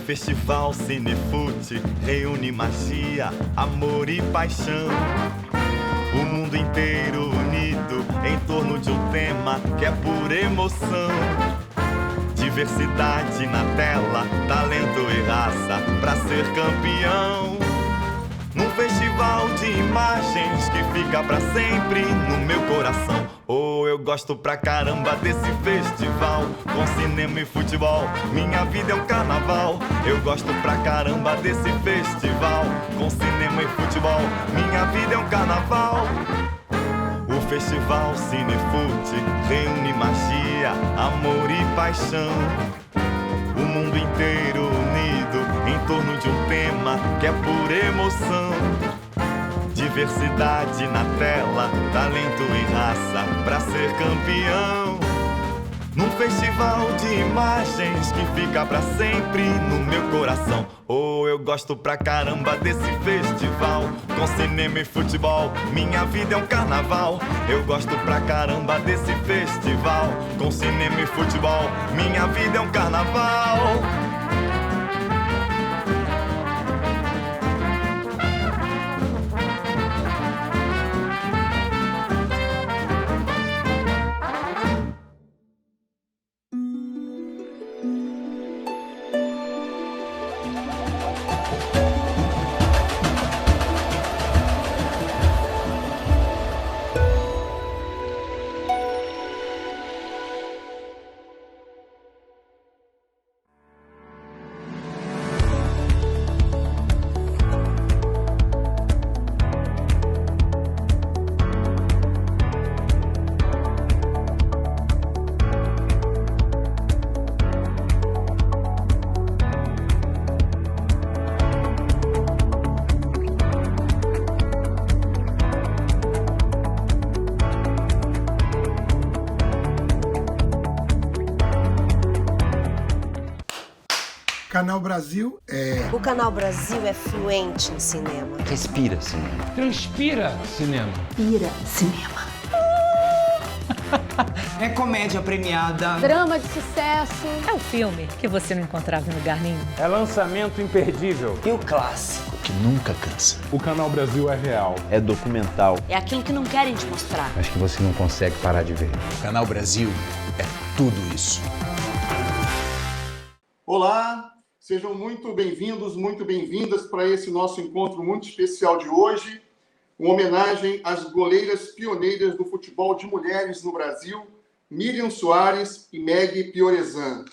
Festival Cinefute reúne magia, amor e paixão. O mundo inteiro unido em torno de um tema que é pura emoção. Diversidade na tela, talento e raça pra ser campeão. Num festival de imagens que fica pra sempre no meu coração. Oh, eu gosto pra caramba desse festival. Com cinema e futebol, minha vida é um carnaval. Eu gosto pra caramba desse festival. Com cinema e futebol, minha vida é um carnaval. O Festival Cinefute reúne magia, amor e paixão. O mundo inteiro unido em torno de um tema que é pura emoção. Diversidade na tela, talento e raça pra ser campeão. Num festival de imagens que fica pra sempre no meu coração. Oh, eu gosto pra caramba desse festival. Com cinema e futebol, minha vida é um carnaval. Eu gosto pra caramba desse festival. Com cinema e futebol, minha vida é um carnaval. Canal Brasil é... O Canal Brasil é fluente em cinema. Respira cinema. Transpira cinema. Pira cinema. É comédia premiada. Drama de sucesso. É um filme que você não encontrava em lugar nenhum. É lançamento imperdível. E o clássico que nunca cansa. O Canal Brasil é real. É documental. É aquilo que não querem te mostrar. Acho que você não consegue parar de ver. O Canal Brasil é tudo isso. Olá, sejam muito bem-vindos, muito bem-vindas para esse nosso encontro muito especial de hoje. Uma homenagem às goleiras pioneiras do futebol de mulheres no Brasil, Miriam Soares e Meg Pioresan.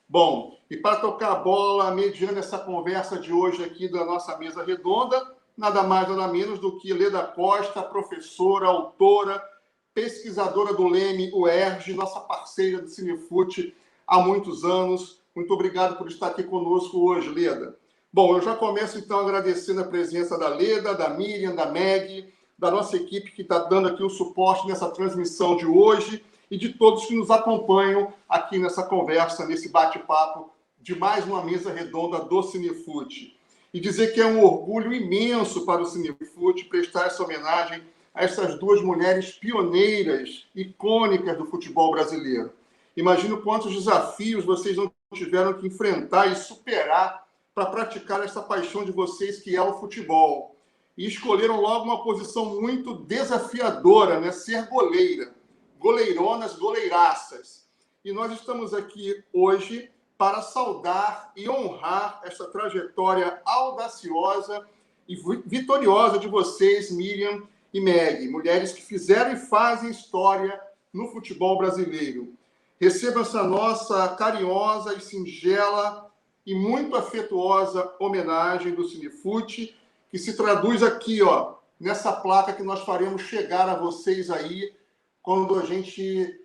Bom, e para tocar a bola, mediando essa conversa de hoje aqui da nossa mesa redonda, nada mais, nada menos do que Leda Costa, professora, autora, pesquisadora do Leme UERJ, nossa parceira do Cinefute há muitos anos. Muito obrigado por estar aqui conosco hoje, Leda. Bom, eu já começo, então, agradecendo a presença da Leda, da Miriam, da Meg, da nossa equipe que está dando aqui o suporte nessa transmissão de hoje e de todos que nos acompanham aqui nessa conversa, nesse bate-papo de mais uma mesa redonda do Cinefute. E dizer que é um orgulho imenso para o Cinefute prestar essa homenagem a essas duas mulheres pioneiras, icônicas do futebol brasileiro. Imagino quantos desafios vocês não tiveram que enfrentar e superar para praticar essa paixão de vocês, que é o futebol. E escolheram logo uma posição muito desafiadora, né? Ser goleira. Goleironas, goleiraças. E nós estamos aqui hoje para saudar e honrar essa trajetória audaciosa e vitoriosa de vocês, Miriam e Meg, mulheres que fizeram e fazem história no futebol brasileiro. Receba essa nossa carinhosa e singela e muito afetuosa homenagem do Cinefute, que se traduz aqui, ó, nessa placa que nós faremos chegar a vocês aí, quando a gente,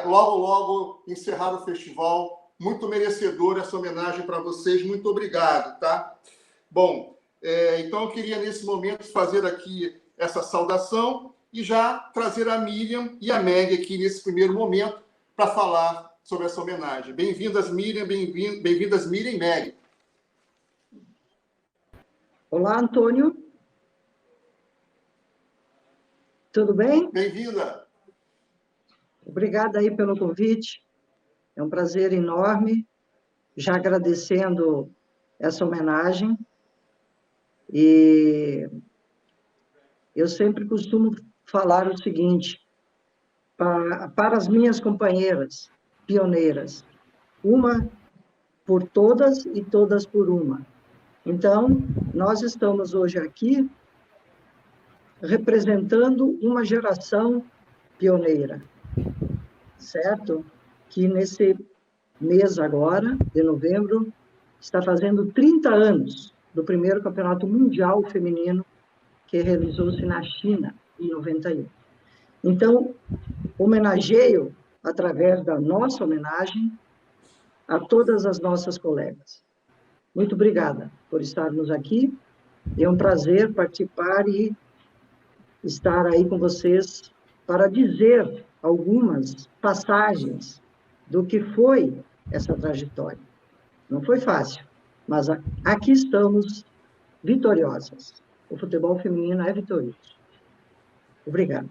logo encerrar o festival. Muito merecedor essa homenagem para vocês. Muito obrigado, tá? Bom, então eu queria, nesse momento, fazer aqui essa saudação e já trazer a Miriam e a Meg aqui nesse primeiro momento, para falar sobre essa homenagem. Bem-vindas, Miriam, bem-vindas, Miriam e Meg. Olá, Antônio. Tudo bem? Bem-vinda. Obrigada aí pelo convite. É um prazer enorme. Já agradecendo essa homenagem. E eu sempre costumo falar o seguinte, para as minhas companheiras pioneiras, uma por todas e todas por uma. Então, nós estamos hoje aqui representando uma geração pioneira, certo? Que nesse mês agora, de novembro, está fazendo 30 anos do primeiro campeonato mundial feminino que realizou-se na China, em 91. Então, homenageio, através da nossa homenagem, a todas as nossas colegas. Muito obrigada por estarmos aqui. É um prazer participar e estar aí com vocês para dizer algumas passagens do que foi essa trajetória. Não foi fácil, mas aqui estamos vitoriosas. O futebol feminino é vitorioso. Obrigada.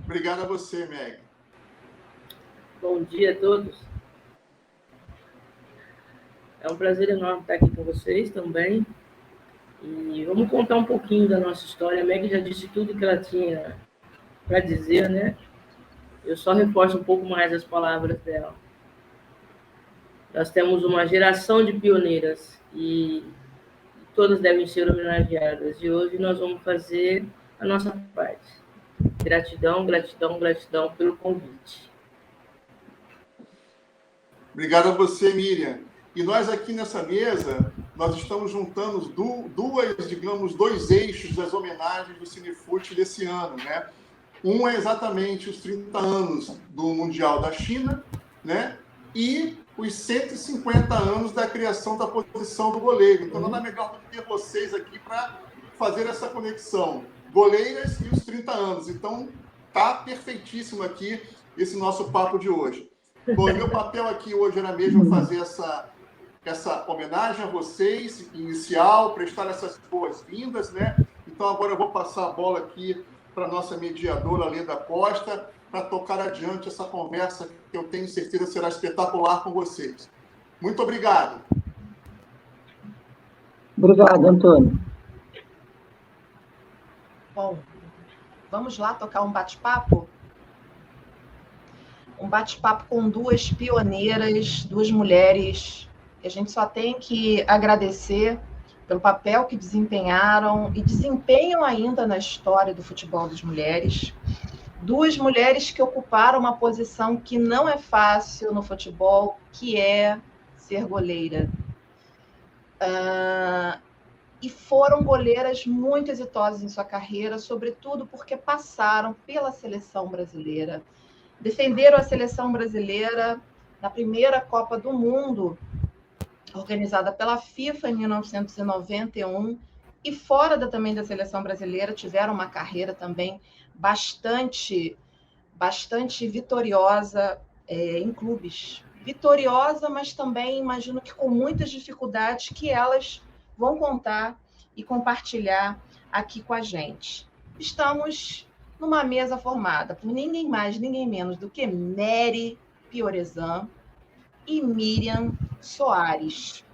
Obrigado a você, Meg. Bom dia a todos. É um prazer enorme estar aqui com vocês também. E vamos contar um pouquinho da nossa história. A Meg já disse tudo que ela tinha para dizer, né? Eu só reforço um pouco mais as palavras dela. Nós temos uma geração de pioneiras e todas devem ser homenageadas. E hoje nós vamos fazer a nossa parte. Gratidão, gratidão, gratidão pelo convite. Obrigado a você, Miriam. E nós aqui nessa mesa, nós estamos juntando dois eixos das homenagens do Cinefute desse ano, né? Um é exatamente os 30 anos do Mundial da China, né? E os 150 anos da criação da posição do goleiro. Então, nada melhor do que ter vocês aqui para fazer essa conexão. Goleiras e os 30 anos. Então, tá perfeitíssimo aqui esse nosso papo de hoje. Bom, meu papel aqui hoje era mesmo fazer essa homenagem a vocês, inicial, prestar essas boas-vindas, né? Então, agora eu vou passar a bola aqui para a nossa mediadora, Leda Costa, para tocar adiante essa conversa que eu tenho certeza será espetacular com vocês. Muito obrigado. Obrigado, Antônio. Bom, vamos lá tocar um bate-papo? Um bate-papo com duas pioneiras, duas mulheres que a gente só tem que agradecer pelo papel que desempenharam e desempenham ainda na história do futebol das mulheres. Duas mulheres que ocuparam uma posição que não é fácil no futebol, que é ser goleira. E foram goleiras muito exitosas em sua carreira, sobretudo porque passaram pela seleção brasileira. Defenderam a seleção brasileira na primeira Copa do Mundo, organizada pela FIFA em 1991, e fora também da seleção brasileira, tiveram uma carreira também bastante vitoriosa em clubes. Vitoriosa, mas também imagino que com muitas dificuldades que elas vão contar e compartilhar aqui com a gente. Estamos numa mesa formada por ninguém mais, ninguém menos do que Mary Pioresan e Miriam Soares.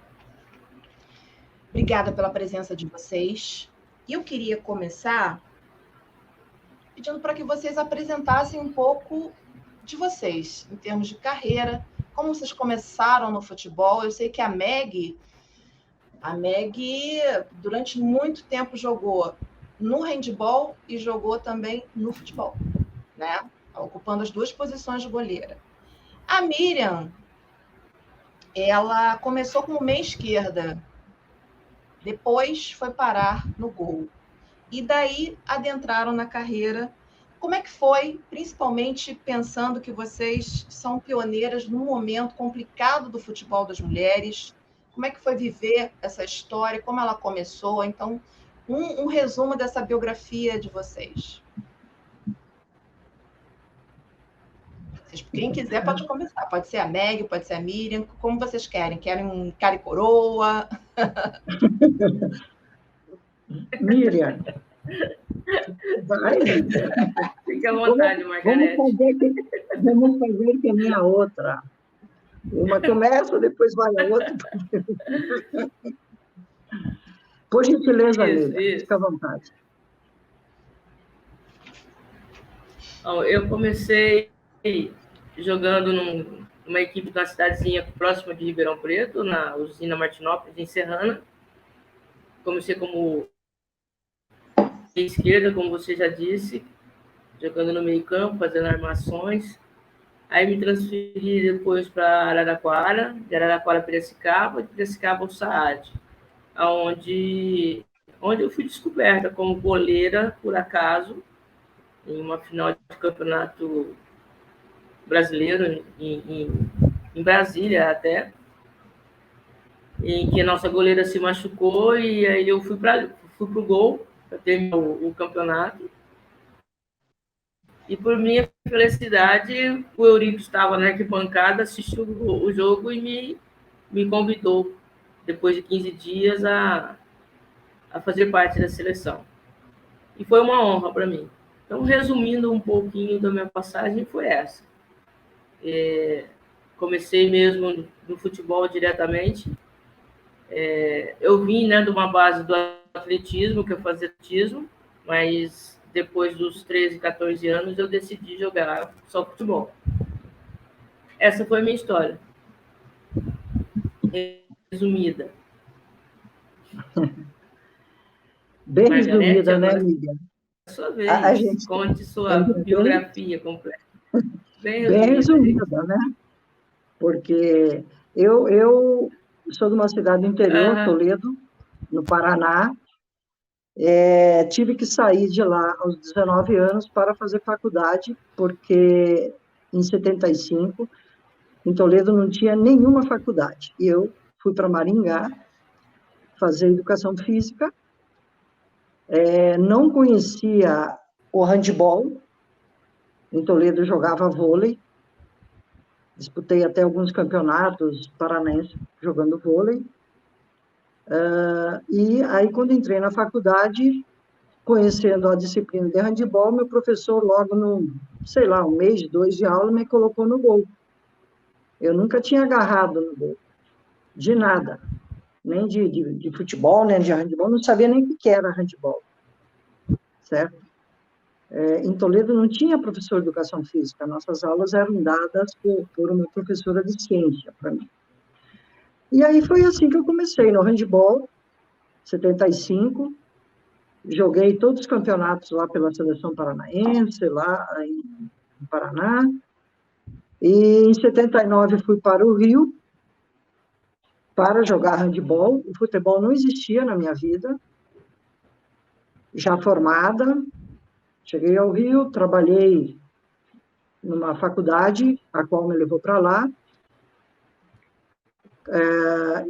Obrigada pela presença de vocês. E eu queria começar pedindo para que vocês apresentassem um pouco de vocês, em termos de carreira, como vocês começaram no futebol. Eu sei que a Meg, durante muito tempo, jogou no handball e jogou também no futebol, né? Ocupando as duas posições de goleira. A Miriam, ela começou como meia esquerda, depois foi parar no gol. E daí adentraram na carreira. Como é que foi, principalmente pensando que vocês são pioneiras num momento complicado do futebol das mulheres? Como é que foi viver essa história? Como ela começou? Então, um resumo dessa biografia de vocês. Quem quiser pode começar. Pode ser a Meg, pode ser a Miriam, como vocês querem. Querem um cara e coroa? Miriam. Vai. Fique à vontade, Margarete. Vamos fazer que nem a outra. Uma começa, depois vai a outra. Por gentileza, Leila, fica à vontade. Eu comecei jogando numa equipe da cidadezinha próxima de Ribeirão Preto, na usina Martinópolis, em Serrana. Comecei como esquerda, como você já disse, jogando no meio campo, fazendo armações. Aí me transferi depois para Araraquara, de Araraquara para Piracicaba, de Piracicaba ao Saad, onde eu fui descoberta como goleira, por acaso, em uma final de campeonato brasileiro, em Brasília até, em que a nossa goleira se machucou, e aí eu fui para o gol, para terminar o campeonato. E, por minha felicidade, o Eurico estava na arquibancada, assistiu o jogo e me convidou, depois de 15 dias, a fazer parte da seleção. E foi uma honra para mim. Então, resumindo um pouquinho da minha passagem, foi essa. Comecei mesmo no futebol diretamente. Eu vim, né, de uma base do atletismo, que eu fazia atletismo, mas depois dos 13, 14 anos eu decidi jogar só futebol. Essa foi a minha história. Resumida. Bem Margarete, resumida, né, agora, amiga? Sua vez, A gente conte sua biografia completa. Bem resumida, né? Porque eu sou de uma cidade do interior, Toledo, no Paraná. Tive que sair de lá aos 19 anos para fazer faculdade, porque em 75, em Toledo, não tinha nenhuma faculdade. E eu fui para Maringá fazer educação física. Não conhecia o handebol. Em Toledo, eu jogava vôlei. Disputei até alguns campeonatos paranaenses jogando vôlei. E aí, quando entrei na faculdade, conhecendo a disciplina de handebol, meu professor, logo no, sei lá, 1 mês, 2 de aula, me colocou no gol. Eu nunca tinha agarrado no gol, de nada. Nem de futebol, nem de handebol, não sabia nem o que era handebol. Certo? Em Toledo não tinha professor de educação física, nossas aulas eram dadas por uma professora de ciência para mim. E aí foi assim que eu comecei, no handebol, 75, joguei todos os campeonatos lá pela seleção paranaense, lá em Paraná, e em 79 fui para o Rio para jogar handebol. O futebol não existia na minha vida, já formada. Cheguei ao Rio, trabalhei numa faculdade, a qual me levou para lá.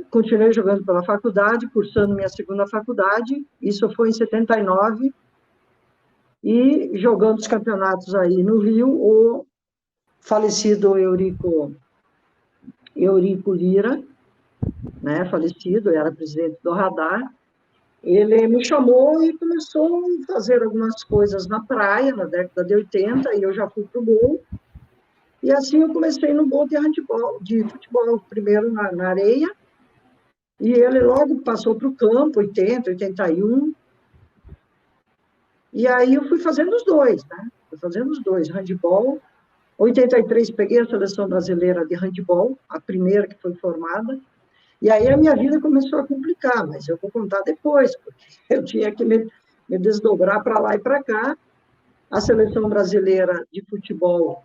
Continuei jogando pela faculdade, cursando minha segunda faculdade, isso foi em 79, e jogando os campeonatos aí no Rio, o falecido Eurico Lira, né, falecido, era presidente do Radar, ele me chamou e começou a fazer algumas coisas na praia, na década de 80, e eu já fui para o gol. E assim eu comecei no gol de handebol, de futebol, primeiro na areia, e ele logo passou para o campo, 80, 81. E aí eu fui fazendo os dois, né? Fui fazendo os dois, handebol. 83 peguei a seleção brasileira de handebol, a primeira que foi formada. E aí a minha vida começou a complicar, mas eu vou contar depois, porque eu tinha que me desdobrar para lá e para cá. A seleção brasileira de futebol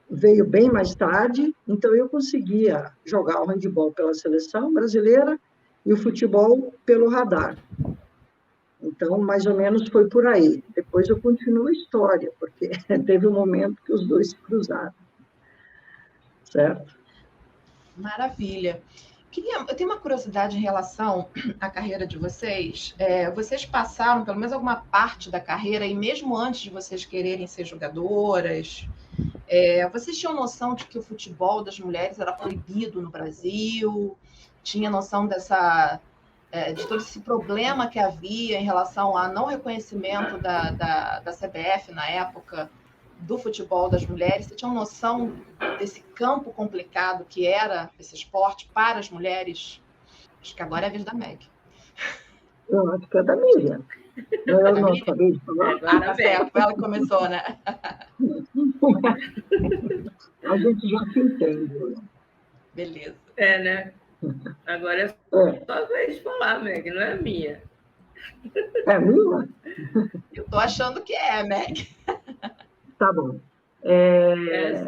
veio bem mais tarde, então eu conseguia jogar o handebol pela seleção brasileira e o futebol pelo Radar. Então, mais ou menos foi por aí. Depois eu continuo a história, porque teve um momento que os dois se cruzaram. Certo? Maravilha. Eu tenho uma curiosidade em relação à carreira de vocês. Vocês passaram, pelo menos alguma parte da carreira, e mesmo antes de vocês quererem ser jogadoras, vocês tinham noção de que o futebol das mulheres era proibido no Brasil? Tinha noção de todo esse problema que havia em relação ao não reconhecimento da CBF na época do futebol das mulheres? Você tinha uma noção desse campo complicado que era esse esporte para as mulheres? Acho que agora é a vez da Meg. Eu acho que é da Miriam. Eu não acabei de falar. Agora foi ela que começou, né? A gente já se entende. Beleza. Né? Agora é só a vez de falar, Meg, não é minha. É minha? Eu tô achando que é, Meg. Tá bom.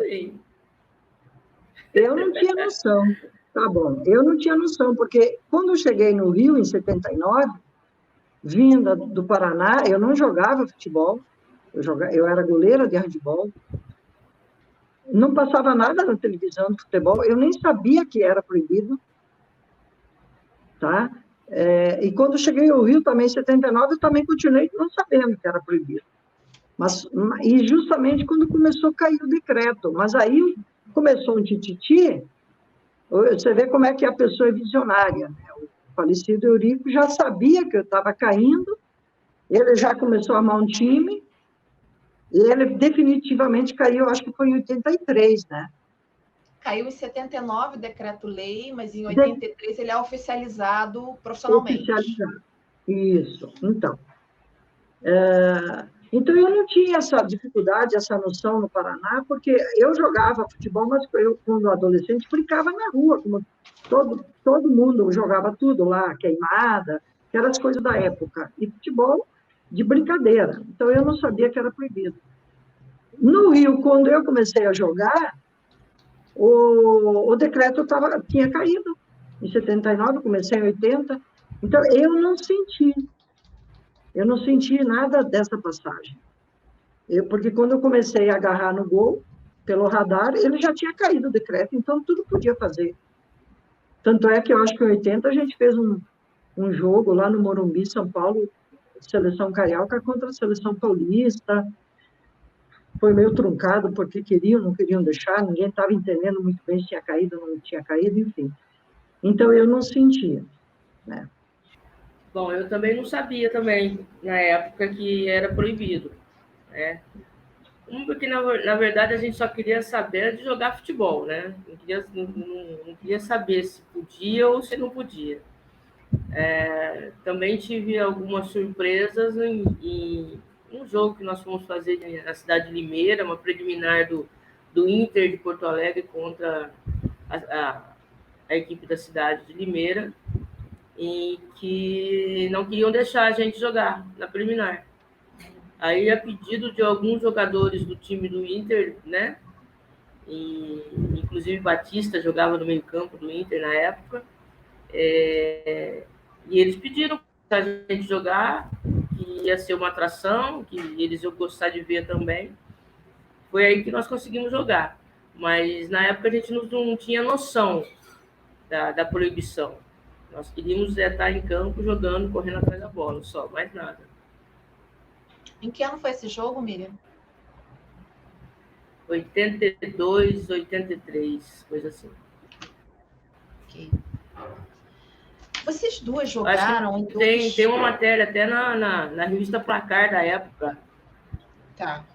Sim. Eu não tinha noção. Tá bom. Eu não tinha noção, porque quando eu cheguei no Rio, em 79, vinda do Paraná, eu não jogava futebol, eu era goleira de handebol, não passava nada na televisão de futebol, eu nem sabia que era proibido, tá? E quando eu cheguei ao Rio, também em 79, eu também continuei não sabendo que era proibido. E justamente quando começou a cair o decreto, mas aí começou um tititi, você vê como é que a pessoa é visionária, né? O falecido Eurico já sabia que eu estava caindo, ele já começou a armar um time, e ele definitivamente caiu, acho que foi em 83, né? Caiu em 79 o decreto-lei, mas em 83 ele é oficializado profissionalmente. Oficializado, isso. Então, eu não tinha essa dificuldade, essa noção no Paraná, porque eu jogava futebol, mas eu, quando adolescente, brincava na rua, como todo mundo jogava tudo lá, queimada, que eram as coisas da época, e futebol de brincadeira. Então, eu não sabia que era proibido. No Rio, quando eu comecei a jogar, o decreto tinha caído. Em 79, comecei em 80. Então, eu não senti nada dessa passagem. Porque quando eu comecei a agarrar no gol, pelo radar, ele já tinha caído o decreto, então tudo podia fazer. Tanto é que eu acho que em 80 a gente fez um jogo lá no Morumbi, São Paulo, seleção carioca contra a seleção paulista. Foi meio truncado, porque não queriam deixar, ninguém estava entendendo muito bem se tinha caído ou não tinha caído, enfim. Então, eu não sentia, né? Bom, eu também não sabia também, na época, que era proibido, né? Porque, na verdade, a gente só queria saber de jogar futebol, né? Não queria saber se podia ou se não podia. Também tive algumas surpresas em um jogo que nós fomos fazer na cidade de Limeira, uma preliminar do Inter de Porto Alegre contra a equipe da cidade de Limeira, em que não queriam deixar a gente jogar na preliminar. Aí, a pedido de alguns jogadores do time do Inter, né? E, inclusive, Batista jogava no meio-campo do Inter na época. E eles pediram para a gente jogar, que ia ser uma atração, que eles iam gostar de ver também. Foi aí que nós conseguimos jogar. Mas, na época, a gente não tinha noção da proibição. Nós queríamos estar em campo, jogando, correndo atrás da bola, só, mais nada. Em que ano foi esse jogo, Miriam? 82, 83, coisa assim. Ok. Vocês duas jogaram em tem uma matéria até na revista Placar da época. Tá.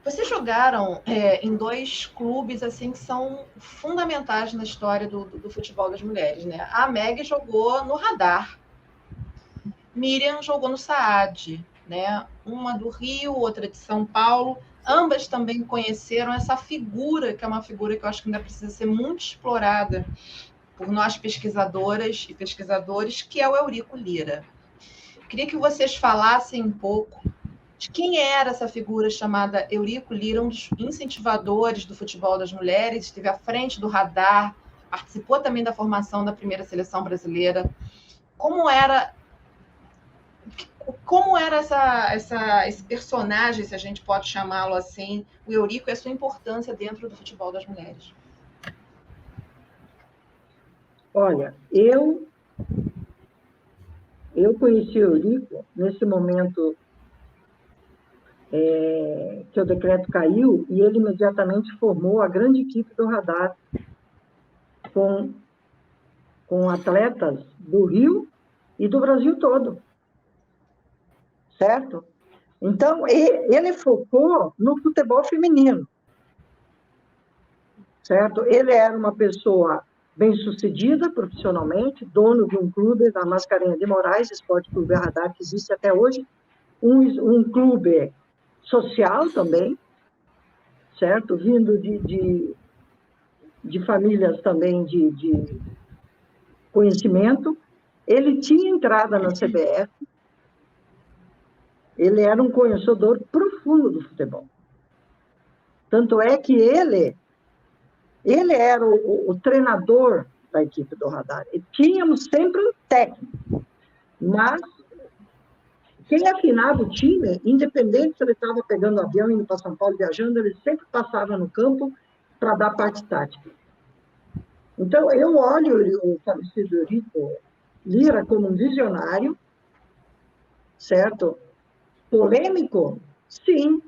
Vocês jogaram em dois clubes assim que são fundamentais na história do futebol das mulheres, né? A Meg jogou no Radar, Miriam jogou no Saad, né? Uma do Rio, outra de São Paulo. Ambas também conheceram essa figura, que é uma figura que eu acho que ainda precisa ser muito explorada por nós pesquisadoras e pesquisadores, que é o Eurico Lira. Queria que vocês falassem um pouco de quem era essa figura chamada Eurico Lira, um dos incentivadores do futebol das mulheres, esteve à frente do Radar, participou também da formação da primeira seleção brasileira. Como era esse personagem, se a gente pode chamá-lo assim, o Eurico, e a sua importância dentro do futebol das mulheres? Olha, eu conheci o Eurico nesse momento que o decreto caiu, e ele imediatamente formou a grande equipe do Radar com atletas do Rio e do Brasil todo. Certo? Então, ele focou no futebol feminino, certo? Ele era uma pessoa bem-sucedida profissionalmente, dono de um clube da Mascarenhas de Moraes, Esporte Clube Radar, que existe até hoje, um clube social também, certo? Vindo de famílias também de conhecimento. Ele tinha entrada na CBF, ele era um conhecedor profundo do futebol. Tanto é que ele era o treinador da equipe do Radar. E tínhamos sempre um técnico, mas quem afinava o time, independente se ele estava pegando avião, indo para São Paulo, viajando, ele sempre passava no campo para dar parte tática. Então, eu olho o falecido Eurico Lira como um visionário, certo? Polêmico? Sim.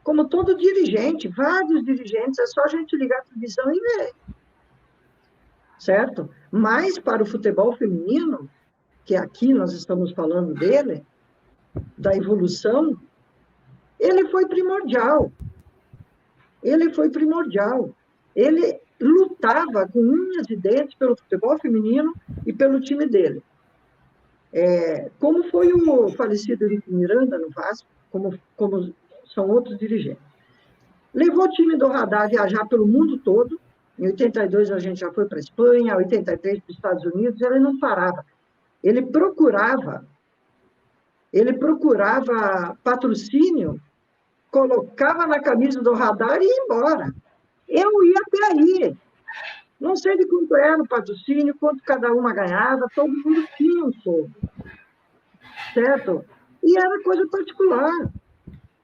Como todo dirigente, vários dirigentes, é só a gente ligar a televisão e ver. Certo? Mas para o futebol feminino, que aqui nós estamos falando dele, da evolução, ele foi primordial. Ele foi primordial. Ele lutava com unhas e dentes pelo futebol feminino e pelo time dele. Como foi o falecido Eurico Miranda no Vasco, como são outros dirigentes. Levou o time do Radar a viajar pelo mundo todo. Em 82 a gente já foi para a Espanha, em 83 para os Estados Unidos, ele não parava. Ele procurava patrocínio, colocava na camisa do Radar e ia embora. Eu ia até aí. Não sei de quanto era o patrocínio, quanto cada uma ganhava, todo mundo tinha um soldo. Certo? E era coisa particular.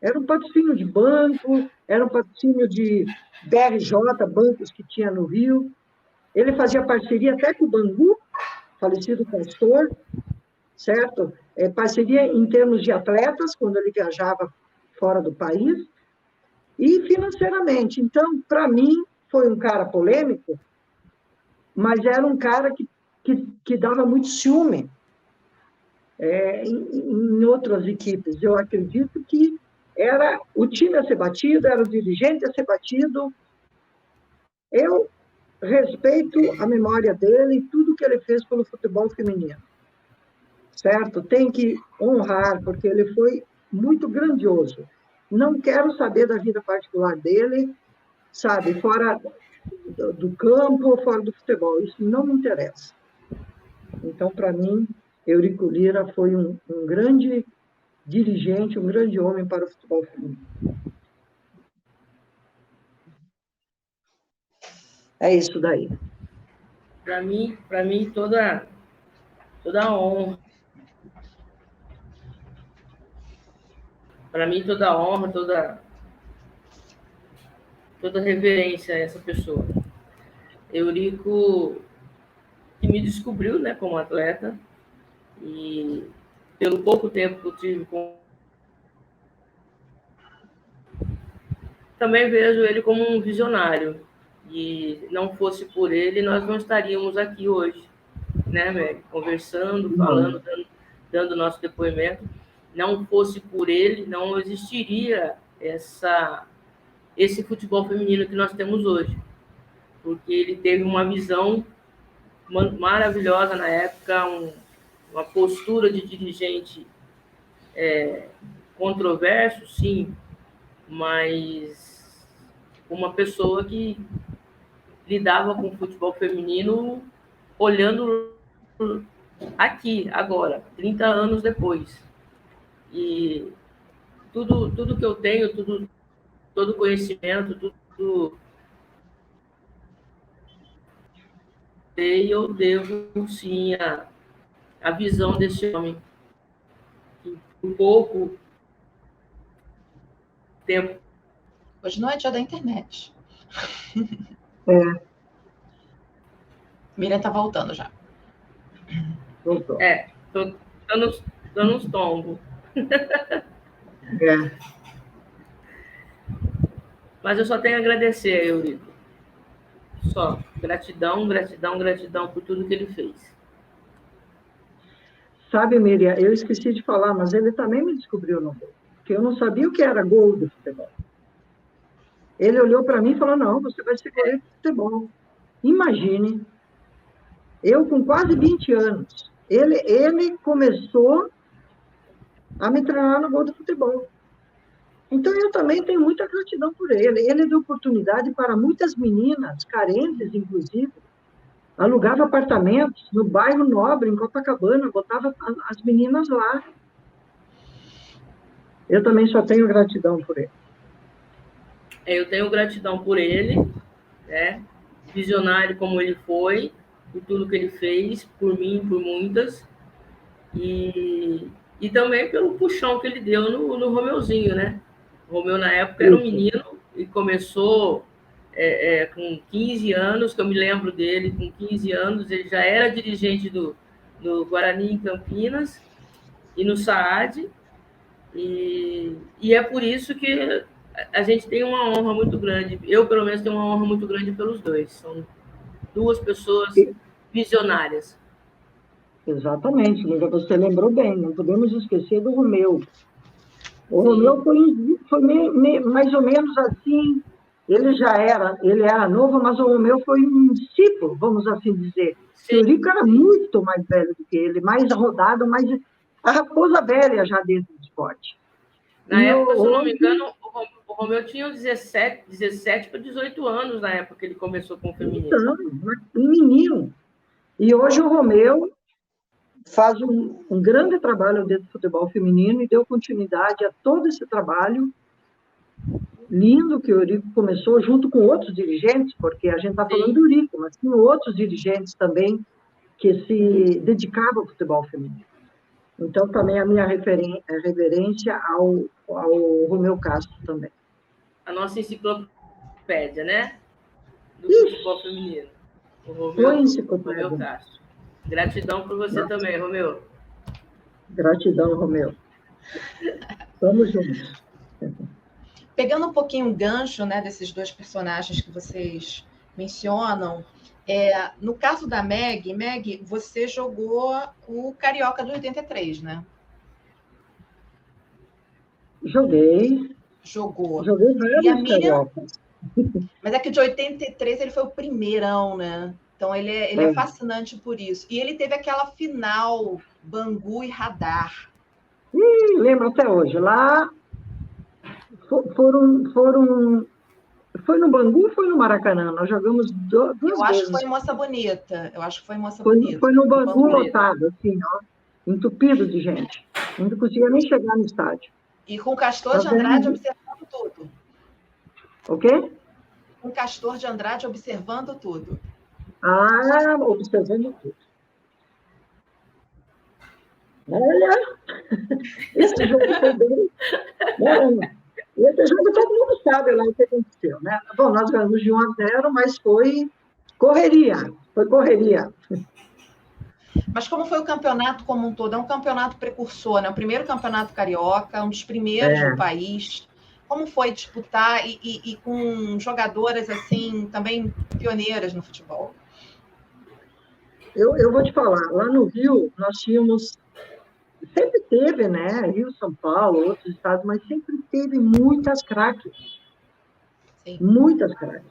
Era um patrocínio de banco, era um patrocínio de BRJ, bancos que tinha no Rio. Ele fazia parceria até com o Bangu, falecido Castor, certo? Parceria em termos de atletas, quando ele viajava fora do país, e financeiramente. Então, para mim, foi um cara polêmico, mas era um cara que dava muito ciúme em outras equipes. Eu acredito que era o time a ser batido, era o dirigente a ser batido. Eu respeito a memória dele e tudo que ele fez pelo futebol feminino. Certo? Tem que honrar, porque ele foi muito grandioso. Não quero saber da vida particular dele, sabe, fora do campo ou fora do futebol. Isso não me interessa. Então, para mim, Eurico Lira foi um grande dirigente, um grande homem para o futebol feminino. É isso daí. Para mim toda a honra. Para mim, toda a honra, toda reverência a essa pessoa. Eurico, que me descobriu, né, como atleta, e pelo pouco tempo que eu tive também vejo ele como um visionário. E não fosse por ele, nós não estaríamos aqui hoje, né, Meg? Conversando, falando, dando nosso depoimento. Não fosse por ele, não existiria esse futebol feminino que nós temos hoje. Porque ele teve uma visão maravilhosa na época, uma postura de dirigente controverso, sim, mas uma pessoa que lidava com o futebol feminino olhando aqui, agora, 30 anos depois. E tudo que eu tenho, todo conhecimento, tudo eu devo, sim, a visão desse homem. Que por pouco tempo... Hoje não é dia da internet. Miriam tá voltando já. Voltou. Tô dando uns tombos. Mas eu só tenho a agradecer, Eurico. Só. Gratidão por tudo que ele fez. Sabe, Miriam, eu esqueci de falar, mas ele também me descobriu no gol. que eu não sabia o que era gol do futebol. Ele olhou para mim e falou, não, você vai ser goleiro de futebol. Imagine, eu com quase 20 anos, ele começou a me treinar no gol do futebol. Então, eu também tenho muita gratidão por ele. Ele deu oportunidade para muitas meninas, carentes, inclusive, alugava apartamentos no bairro Nobre, em Copacabana, botava as meninas lá. Eu também só tenho gratidão por ele. Eu tenho gratidão por ele, né? Visionário como ele foi, por tudo que ele fez, por mim, por muitas, e também pelo puxão que ele deu no Romeuzinho, né? O Romeu, na época, era um menino e começou com 15 anos, que eu me lembro dele, com 15 anos, ele já era dirigente do Guarani em Campinas e no SAAD, e é por isso que a gente tem uma honra muito grande. Eu, pelo menos, tenho uma honra muito grande pelos dois. São duas pessoas visionárias. Exatamente, você lembrou bem, não podemos esquecer do Romeu. O Romeu foi mais ou menos assim, ele era novo, mas o Romeu foi um discípulo, vamos assim dizer. O Eurico era muito mais velho do que ele, mais rodado, mais a raposa velha já dentro do esporte. Na época, se eu não me engano, o Romeu tinha 17 para 18 anos na época que ele começou com o feminino. Então, um menino. E hoje o Romeu faz um grande trabalho dentro do futebol feminino e deu continuidade a todo esse trabalho lindo que o Eurico começou junto com outros dirigentes, porque a gente está falando do Eurico, mas tem outros dirigentes também que se dedicavam ao futebol feminino. Então, também a minha reverência ao Romeu Castro também. A nossa enciclopédia, né? Do futebol feminino. O Romeu Castro. Gratidão por você também, Romeu. Gratidão, Romeu. Vamos juntos. Pegando um pouquinho o gancho, né, desses dois personagens que vocês mencionam, no caso da Meg, você jogou o Carioca de 83, né? Joguei. Joguei vários e a Miriam... cariocas. Mas é que de 83 ele foi o primeirão, né? Então ele é fascinante por isso. E ele teve aquela final Bangu e Radar. Lembro até hoje. Lá foram... Foi no Bangu ou foi no Maracanã? Nós jogamos duas vezes. Eu acho que foi em Moça Bonita. Foi no Bangu lotado, assim, ó, entupido de gente. Não conseguia nem chegar no estádio. E com o Castor de Andrade observando tudo. O quê? Com o Castor de Andrade observando tudo. Observando tudo. Olha, esse jogo foi bem... Esse jogo todo mundo sabe lá o que aconteceu, né? Bom, nós ganhamos de 1-0, mas foi correria. Mas como foi o campeonato como um todo? É um campeonato precursor, né? O primeiro campeonato carioca, um dos primeiros do país. Como foi disputar e com jogadoras, assim, também pioneiras no futebol? Eu vou te falar, lá no Rio, nós tínhamos... Sempre teve, né? Rio, São Paulo, outros estados, mas sempre teve muitas craques. Sim. Muitas craques.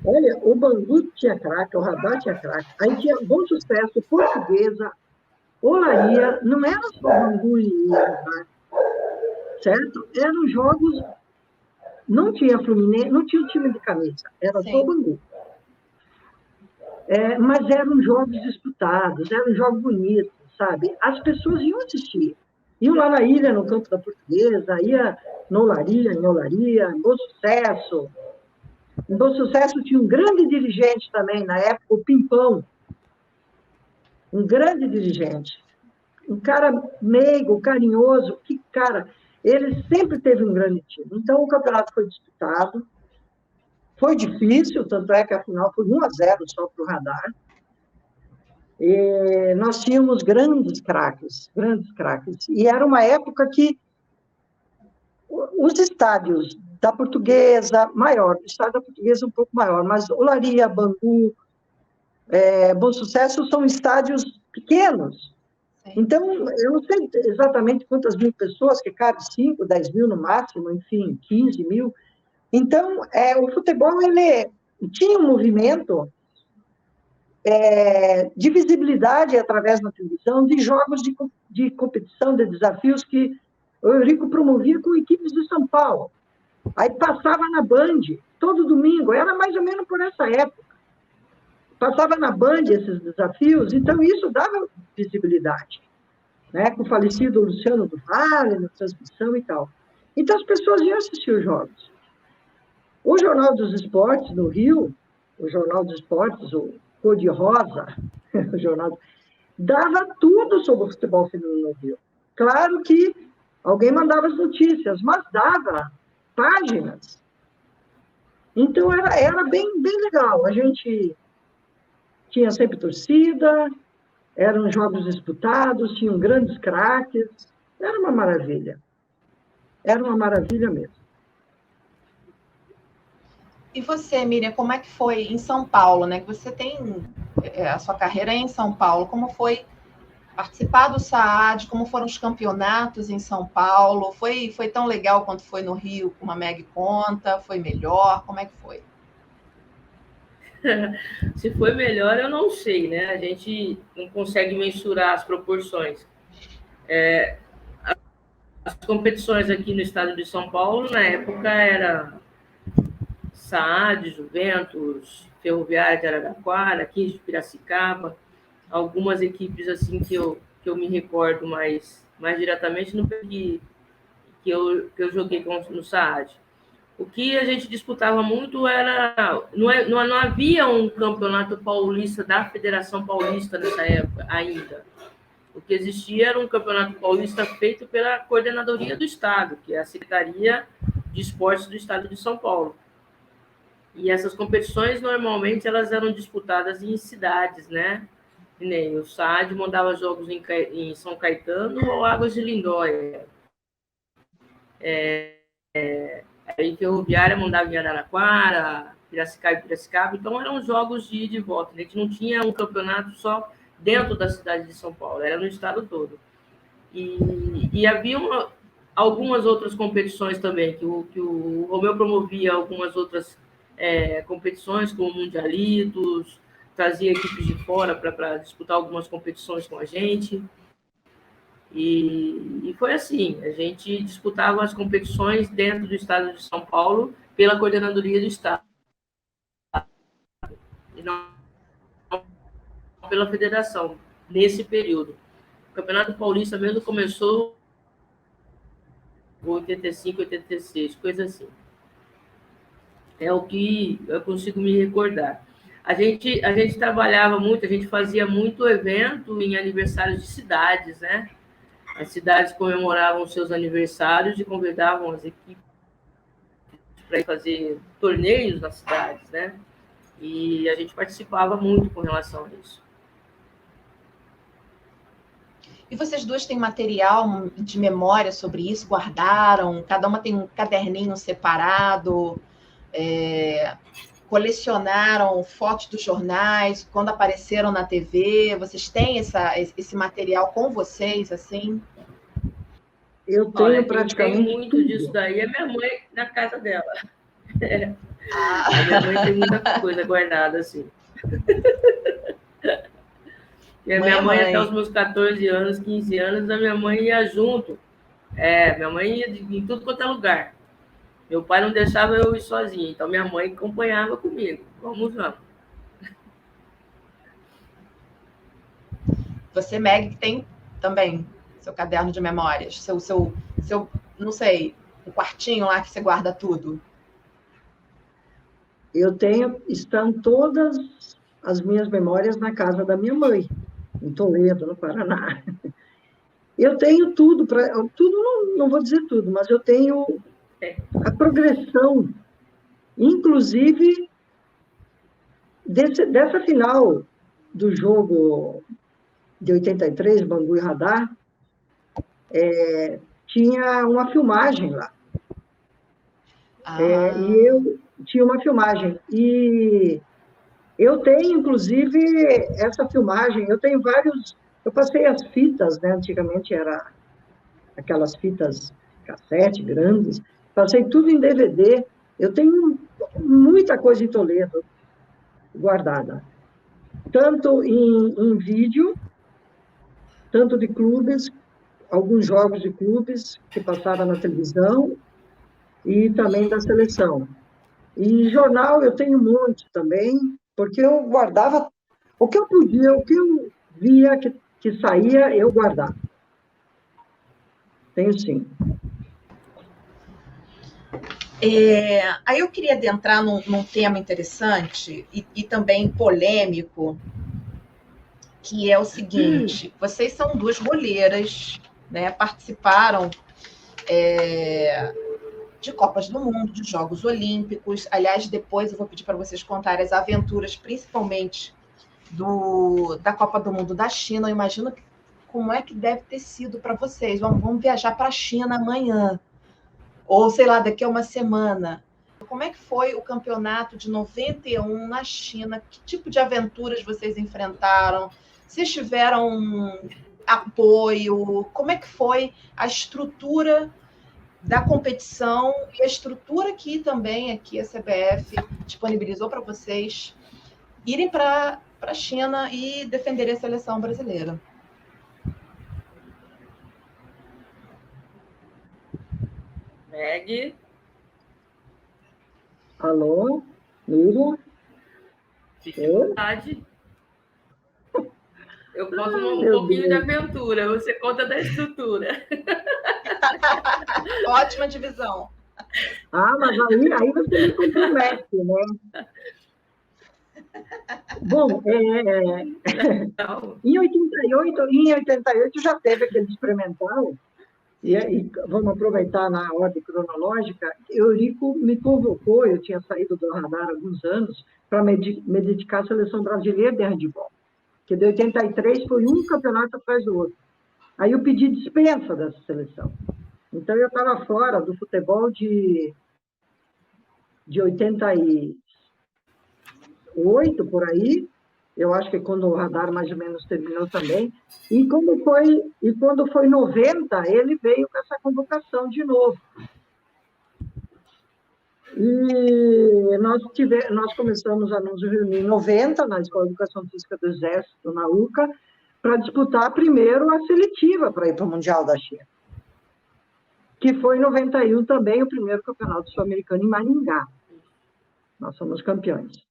Olha, o Bangu tinha craque, o Radar tinha craque. Aí tinha Bom Sucesso, Portuguesa, Olaria, não era só Bangu e Radar, certo? Eram jogos, não tinha Fluminense, não tinha time de camisa, era só Bangu. Mas eram jogos disputados, eram jogos bonitos, sabe? As pessoas iam assistir. Iam lá na ilha, no campo da Portuguesa, ia em Olaria, em Bom Sucesso. Em Bom Sucesso tinha um grande dirigente também, na época, o Pimpão. Um grande dirigente. Um cara meigo, carinhoso. Que cara, ele sempre teve um grande time. Então, o campeonato foi disputado. Foi difícil, tanto é que a final foi 1-0 só para o Radar. E nós tínhamos grandes craques. E era uma época que os estádios da Portuguesa, maior, o estádio da Portuguesa um pouco maior, mas Olaria, Bangu, Bom Sucesso são estádios pequenos. Então, eu não sei exatamente quantas mil pessoas, que cabe 5, 10 mil no máximo, enfim, 15 mil. Então, o futebol, ele tinha um movimento de visibilidade através da televisão, de jogos de competição, de desafios que o Eurico promovia com equipes de São Paulo. Aí passava na Band, todo domingo, era mais ou menos por essa época. Passava na Band esses desafios, então isso dava visibilidade, né? Com o falecido Luciano do Vale, na transmissão e tal. Então as pessoas iam assistir os jogos. O Jornal dos Esportes, no Rio, o Jornal dos Esportes, o Cor-de-Rosa, o jornal, dava tudo sobre o futebol feminino no Rio. Claro que alguém mandava as notícias, mas dava páginas. Então, era bem, bem legal. A gente tinha sempre torcida, eram jogos disputados, tinham grandes craques. Era uma maravilha. Era uma maravilha mesmo. E você, Miriam, como é que foi em São Paulo, né? Que você tem a sua carreira em São Paulo. Como foi participar do SAAD? Como foram os campeonatos em São Paulo? Foi tão legal quanto foi no Rio, como a Meg conta? Foi melhor? Como é que foi? Se foi melhor, eu não sei, né? A gente não consegue mensurar as proporções. As competições aqui no estado de São Paulo, na época, era SAAD, Juventus, Ferroviária de Araraquara, 15 de Piracicaba, algumas equipes assim que eu me recordo mais diretamente no que eu joguei no SAAD. O que a gente disputava muito era... Não havia um campeonato paulista da Federação Paulista nessa época ainda. O que existia era um campeonato paulista feito pela Coordenadoria do Estado, que é a Secretaria de Esportes do Estado de São Paulo. E essas competições, normalmente, elas eram disputadas em cidades, né? E nem o SAAD mandava jogos em São Caetano ou Águas de Lindóia. Aí Ferroviária mandava em Araraquara, Piracicaba. Então, eram jogos de ida e volta. A gente não tinha um campeonato só dentro da cidade de São Paulo, era no estado todo. E havia algumas outras competições também, que o Romeu promovia algumas outras competições, como Mundialitos, trazia equipes de fora para disputar algumas competições com a gente. E foi assim, a gente disputava as competições dentro do estado de São Paulo pela Coordenadoria do Estado, e não pela federação, nesse período. O Campeonato Paulista mesmo começou em 85, 86, coisa assim. É o que eu consigo me recordar. A gente trabalhava muito, a gente fazia muito evento em aniversários de cidades, né? As cidades comemoravam seus aniversários e convidavam as equipes para fazer torneios nas cidades, né? E a gente participava muito com relação a isso. E vocês duas têm material de memória sobre isso? Guardaram? Cada uma tem um caderninho separado? Colecionaram fotos dos jornais quando apareceram na TV? Vocês têm esse material com vocês, assim? Eu tenho praticamente muito tudo disso daí. É minha mãe na casa dela. A minha mãe tem muita coisa guardada, assim. E a minha mãe, até os meus 14 anos, 15 anos, a minha mãe ia junto. Minha mãe ia em tudo quanto é lugar. Meu pai não deixava eu ir sozinha, então minha mãe acompanhava comigo. Vamos. Você, Meg, tem também seu caderno de memórias, seu, não sei, um quartinho lá que você guarda tudo? Estão todas as minhas memórias na casa da minha mãe, em Toledo, no Paraná. Eu tenho tudo, não vou dizer tudo, mas eu tenho a progressão, inclusive, dessa final do jogo de 83, Bangu e Radar, tinha uma filmagem lá. E eu tinha uma filmagem. E eu tenho, inclusive, essa filmagem, eu tenho Eu passei as fitas, né? Antigamente era aquelas fitas cassete grandes, passei tudo em DVD. Eu tenho muita coisa em Toledo guardada, tanto em vídeo, tanto de clubes, alguns jogos de clubes que passaram na televisão e também da seleção. E jornal eu tenho muito também, porque eu guardava o que eu podia, o que eu via que saía, eu guardava. Tenho sim. Aí eu queria adentrar num tema interessante e também polêmico, que é o seguinte: vocês são duas goleiras, né? Participaram de Copas do Mundo, de Jogos Olímpicos. Aliás, depois eu vou pedir para vocês contarem as aventuras, principalmente da Copa do Mundo da China. Eu imagino como é que deve ter sido para vocês. Vamos viajar para a China amanhã, ou sei lá, daqui a uma semana. Como é que foi o campeonato de 91 na China? Que tipo de aventuras vocês enfrentaram? Vocês tiveram apoio? Como é que foi a estrutura da competição e a estrutura que também aqui a CBF disponibilizou para vocês irem para a China e defenderem a seleção brasileira? Meg? Alô? Miriam? Fique à vontade. Eu conto um pouquinho de aventura, você conta da estrutura. Ótima divisão. Mas aí você me compromete, né? Bom, em 88 já teve aquele experimental, e vamos aproveitar na ordem cronológica. Eurico me convocou, eu tinha saído do radar há alguns anos, para me dedicar à seleção brasileira de handebol, que de 83 foi um campeonato atrás do outro. Aí eu pedi dispensa dessa seleção. Então, eu estava fora do futebol de 88, por aí. Eu acho que quando o radar mais ou menos terminou também. E quando foi 90, ele veio com essa convocação de novo. E nós começamos a nos reunir em 90, na Escola de Educação Física do Exército, na UCA, para disputar primeiro a seletiva para ir para o Mundial da China, que foi em 91 também o primeiro campeonato sul-americano em Maringá. Nós somos campeões.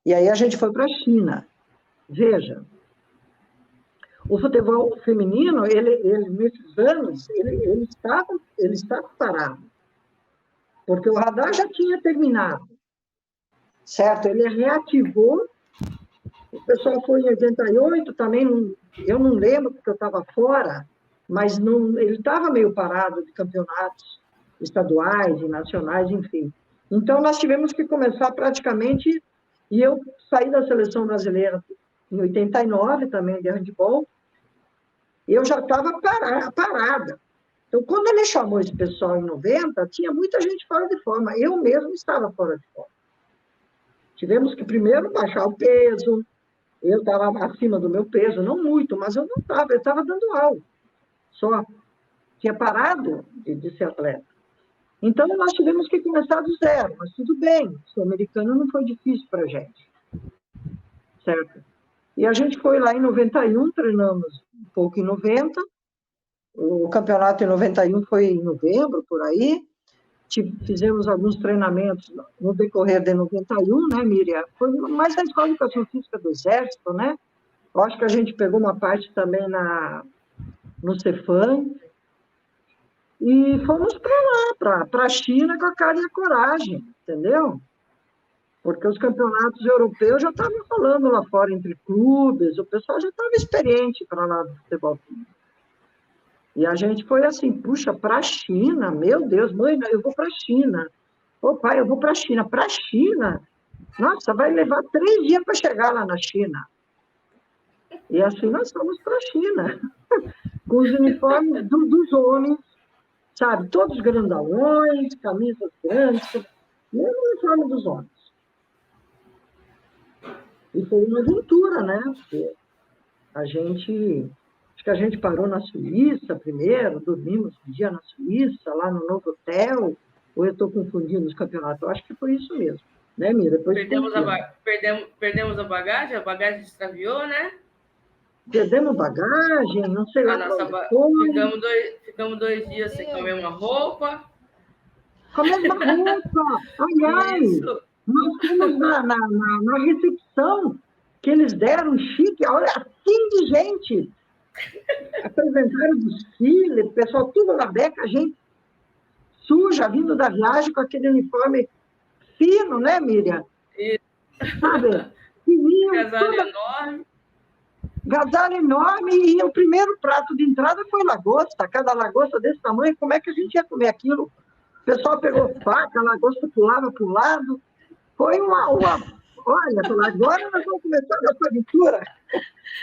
E aí a gente foi para a China. Veja, o futebol feminino, ele nesses anos, ele estava parado, porque o radar já tinha terminado, certo? Ele reativou, o pessoal foi em 88, também, eu não lembro porque eu estava fora, mas ele estava meio parado de campeonatos estaduais e nacionais, enfim. Então, nós tivemos que começar praticamente, e eu saí da seleção brasileira em 89, também de handebol, eu já estava parada. Então, quando ele chamou esse pessoal em 90, tinha muita gente fora de forma. Eu mesmo estava fora de forma. Tivemos que primeiro baixar o peso, eu estava acima do meu peso, não muito, mas eu não estava, eu estava dando aula. Só tinha parado de ser atleta. Então, nós tivemos que começar do zero, mas tudo bem, sul-americano não foi difícil para a gente, certo? E a gente foi lá em 91, treinamos um pouco em 90, o campeonato em 91 foi em novembro, por aí, fizemos alguns treinamentos no decorrer de 91, né, Miriam? Foi mais na Escola de Educação Física do Exército, né? Eu acho que a gente pegou uma parte também no Cefam, e fomos para lá, para a China com a cara e a coragem, entendeu? Porque os campeonatos europeus já estavam rolando lá fora entre clubes, o pessoal já estava experiente para lá do futebol. E a gente foi assim, puxa, para a China, meu Deus, mãe, eu vou para a China. Ô pai, eu vou para a China. Para a China? Nossa, vai levar 3 dias para chegar lá na China. E assim nós fomos para a China, com os uniformes dos homens, sabe, todos grandalhões, camisas grandes, mesmo uniforme dos homens. E foi uma aventura, né? Porque Acho que a gente parou na Suíça primeiro, dormimos um dia na Suíça, lá no Novo Hotel, ou eu estou confundindo os campeonatos? Eu acho que foi isso mesmo, né, Mira? Depois perdemos a bagagem extraviou, né? Perdemos bagagem, não sei lá. Ficamos 2 dias sem comer uma roupa. Comemos uma roupa! Aliás, nós fomos na recepção que eles deram chique, olha, assim de gente. Apresentaram desfile, o pessoal tudo na beca, a gente suja, vindo da viagem com aquele uniforme fino, né, Miriam? Sabe? Agasalho enorme, e o primeiro prato de entrada foi lagosta, cada lagosta desse tamanho, como é que a gente ia comer aquilo? O pessoal pegou faca, a lagosta pulava para o lado, foi uma... Olha, agora nós vamos começar a nossa aventura.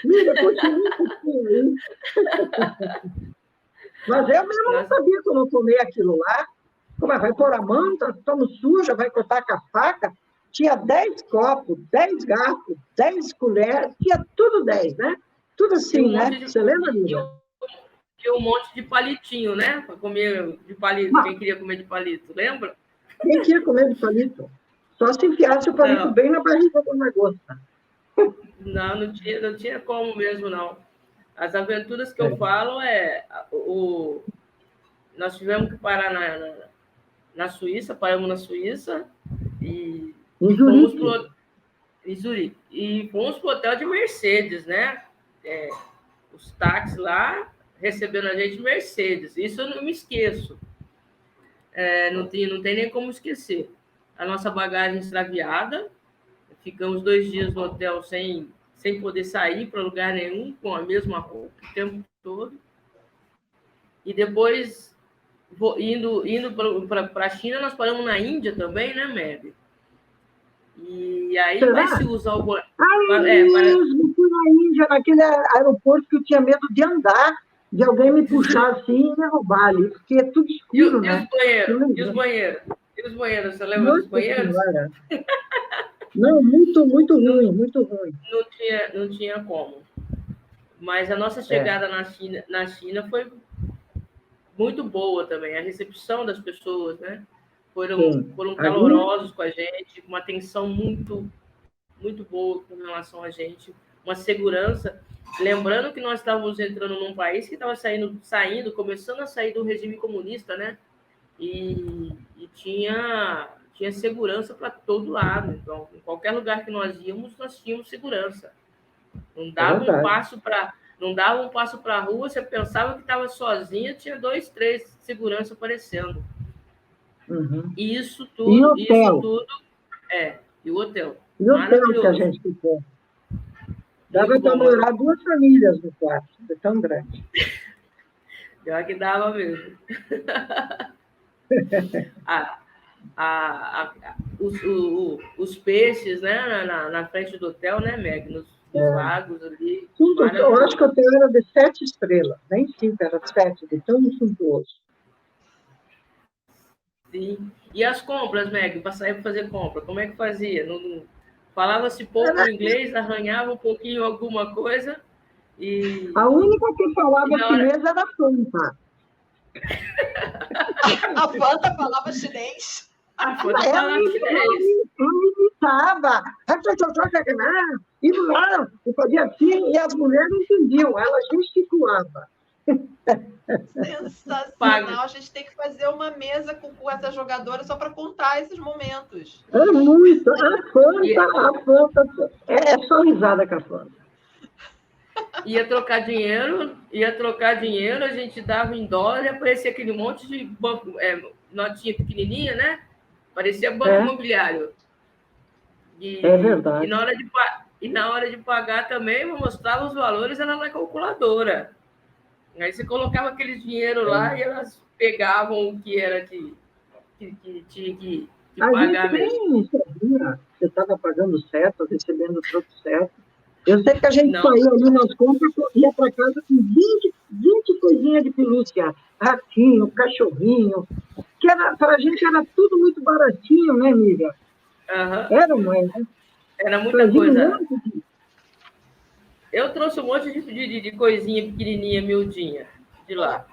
Mira, continua um pouquinho aí. Mas eu mesmo não sabia como comer aquilo lá. Como vai pôr a mão, estamos suja, vai cortar com a faca. Tinha 10 copos, 10 garfos, 10 colheres, tinha tudo 10, né? Tudo assim, né? Você lembra, Miriam? Tinha um monte de palitinho, né? Para comer de palito. Quem queria comer de palito, lembra? Quem queria comer de palito? Só se enfiasse o palito bem na barriga da lagosta. Não tinha como mesmo, não. As aventuras que eu falo nós tivemos que parar na Suíça, paramos na Suíça e fomos para o hotel de Mercedes, né? Os táxis lá recebendo a gente Mercedes. Isso eu não me esqueço. Não tem nem como esquecer. A nossa bagagem extraviada, ficamos 2 dias no hotel sem poder sair para lugar nenhum, com a mesma roupa o tempo todo. E depois, indo para a China, nós paramos na Índia também, né, Meg? E aí vai se usar o bonde. Eu fui na Índia, naquele aeroporto que eu tinha medo de andar, de alguém me puxar assim e me roubar ali, porque é tudo escuro, né? E os banheiros? Você lembra dos banheiros? Não, muito ruim, muito ruim. Não tinha como. Mas a nossa chegada na China foi muito boa também. A recepção das pessoas, né? Foram calorosos com a gente, com uma atenção muito, muito boa com relação a gente, uma segurança. Lembrando que nós estávamos entrando num país que estava começando a sair do regime comunista, né? E tinha segurança para todo lado. Então, em qualquer lugar que nós íamos, nós tínhamos segurança. Não dava um passo para a rua, você pensava que estava sozinha, tinha 2, 3 segurança aparecendo. Uhum. E isso tudo. E o hotel. E o hotel que a gente ficou. Dava para morar 2 famílias no quarto, é tão grande. Pior que dava mesmo. Os peixes, né, na frente do hotel, né, Meg? Nos lagos ali. Tudo, eu acho que o hotel era de 7 estrelas, nem 5, era 7, de tão suntuoso. Sim. E as compras, Meg, para sair para fazer compra, como é que fazia? Falava-se pouco inglês, arranhava um pouquinho alguma coisa e... A única que falava chinês era a Fanta. A Fanta falava chinês. A Fanta falava chinês. Eu imitava. E fazia assim, e as mulheres entendiam, elas gesticulavam. Sensacional. A gente tem que fazer uma mesa com essa jogadora só para contar esses momentos. É muito. A Fanta. É só risada com a Fanta. Ia trocar dinheiro, a gente dava em dólar e aparecia aquele monte de banco, notinha pequenininha, né? Parecia banco imobiliário. É verdade. E na hora de pagar também, mostrava os valores, era na calculadora. Aí você colocava aquele dinheiro lá e elas pegavam o que era que tinha que pagar mesmo. Você estava pagando certo, recebendo o troco certo. Eu sei que a gente saiu ali nas compras e ia para casa com 20 coisinhas de pelúcia, ratinho, cachorrinho, que para a gente era tudo muito baratinho, né, Miriam? Uhum. Era, mãe, né? Era muita coisa. Eu trouxe um monte de coisinha pequenininha, miudinha, de lá.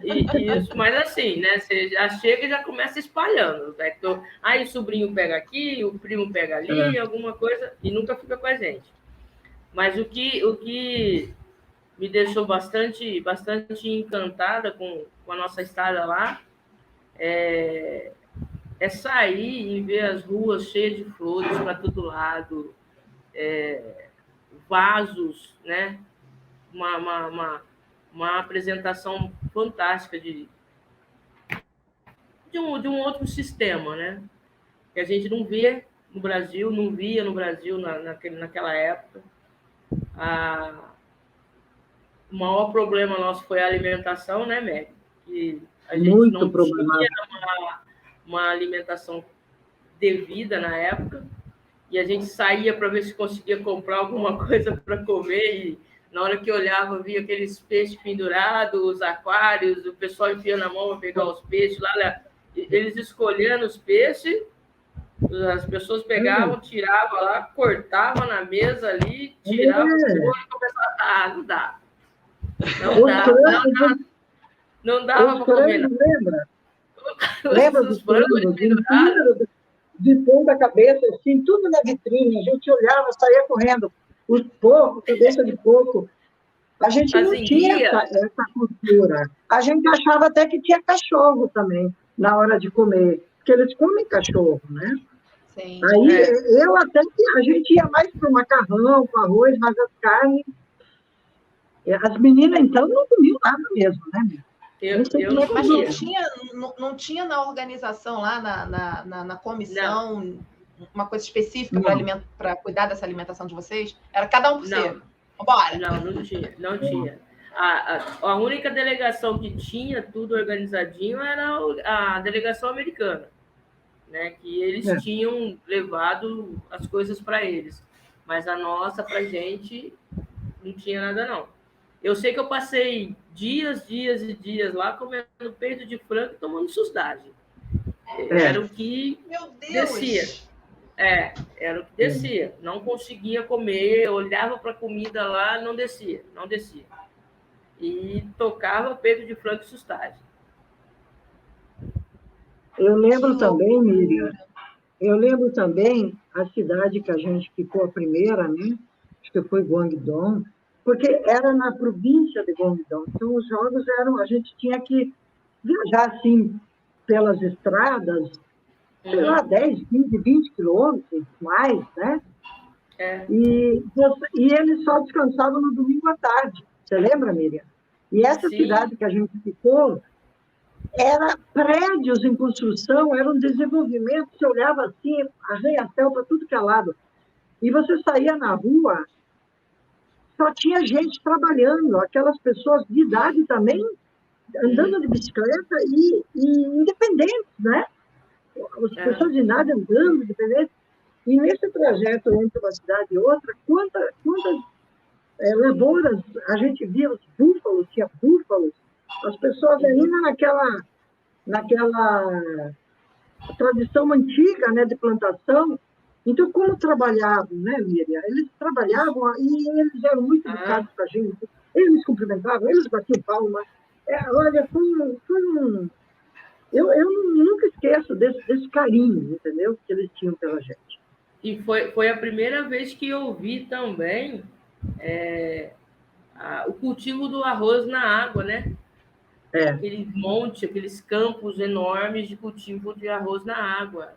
Isso, mas assim, né? Você já chega e já começa espalhando. Né? Então, aí o sobrinho pega aqui, o primo pega ali, alguma coisa, e nunca fica com a gente. Mas o que me deixou bastante encantada com a nossa estada lá é sair e ver as ruas cheias de flores para todo lado, vasos, né? Uma apresentação fantástica de um outro sistema, né? Que a gente não vê no Brasil, não via no Brasil naquela época. O maior problema nosso foi a alimentação, né, Meg? Que a gente Muito não problemático. tinha uma alimentação devida na época, e a gente saía para ver se conseguia comprar alguma coisa para comer, e na hora que olhava, via aqueles peixes pendurados, os aquários, o pessoal enfiando a mão para pegar os peixes, lá, eles escolhendo os peixes, as pessoas pegavam, tiravam lá, cortavam na mesa ali, tiravam o couro e começavam, não dá. Não dava para comer. Lembra dos frangos de ponta cabeça, assim, tudo na vitrine. A gente olhava, saía correndo. Os porcos, cabeça de porco. A gente não tinha essa cultura. A gente achava até que tinha cachorro também, na hora de comer. Porque eles comem cachorro, né? Sim. Aí, eu até que a gente ia mais para o macarrão, para arroz, mas as carnes... As meninas, então, não comiam nada mesmo, né? Mas não tinha na organização lá, na comissão, uma coisa específica para cuidar dessa alimentação de vocês? Era cada um por si? Vambora! Não tinha. A única delegação que tinha tudo organizadinho era a delegação americana, né? Que eles tinham levado as coisas para eles. Mas a nossa, para a gente, não tinha nada, não. Eu sei que eu passei dias e dias lá comendo peito de frango e tomando sustagem. Era o que descia. Era o que descia. Não conseguia comer, eu olhava para a comida lá, não descia. E tocava peito de frango e sustagem. Eu lembro também, Miriam, a cidade que a gente ficou a primeira, né? Acho que foi Guangdong, porque era na província de Guangdong. Então, os jogos a gente tinha que viajar, assim, pelas estradas, sei lá, 10, 15, 20 quilômetros, mais, né? E eles só descansavam no domingo à tarde. Você lembra, Miriam? E essa cidade que a gente ficou, era prédios em construção, era um desenvolvimento, você olhava assim, arranha-céu para tudo que é lado. E você saía na rua, só tinha gente trabalhando, aquelas pessoas de idade também, andando de bicicleta e independentes, né? As pessoas de idade andando, independentes. E nesse trajeto entre uma cidade e outra, quantas lavouras a gente via, os búfalos, tinha búfalos, as pessoas ainda naquela tradição antiga, né, de plantação. Então, como trabalhavam, né, Miriam? Eles trabalhavam e eles eram muito educados com a gente. Eles cumprimentavam, eles batiam palma. Olha, eu nunca esqueço desse carinho, entendeu? Que eles tinham pela gente. E foi a primeira vez que eu vi também o cultivo do arroz na água, né? Aquele monte, aqueles campos enormes de cultivo de arroz na água.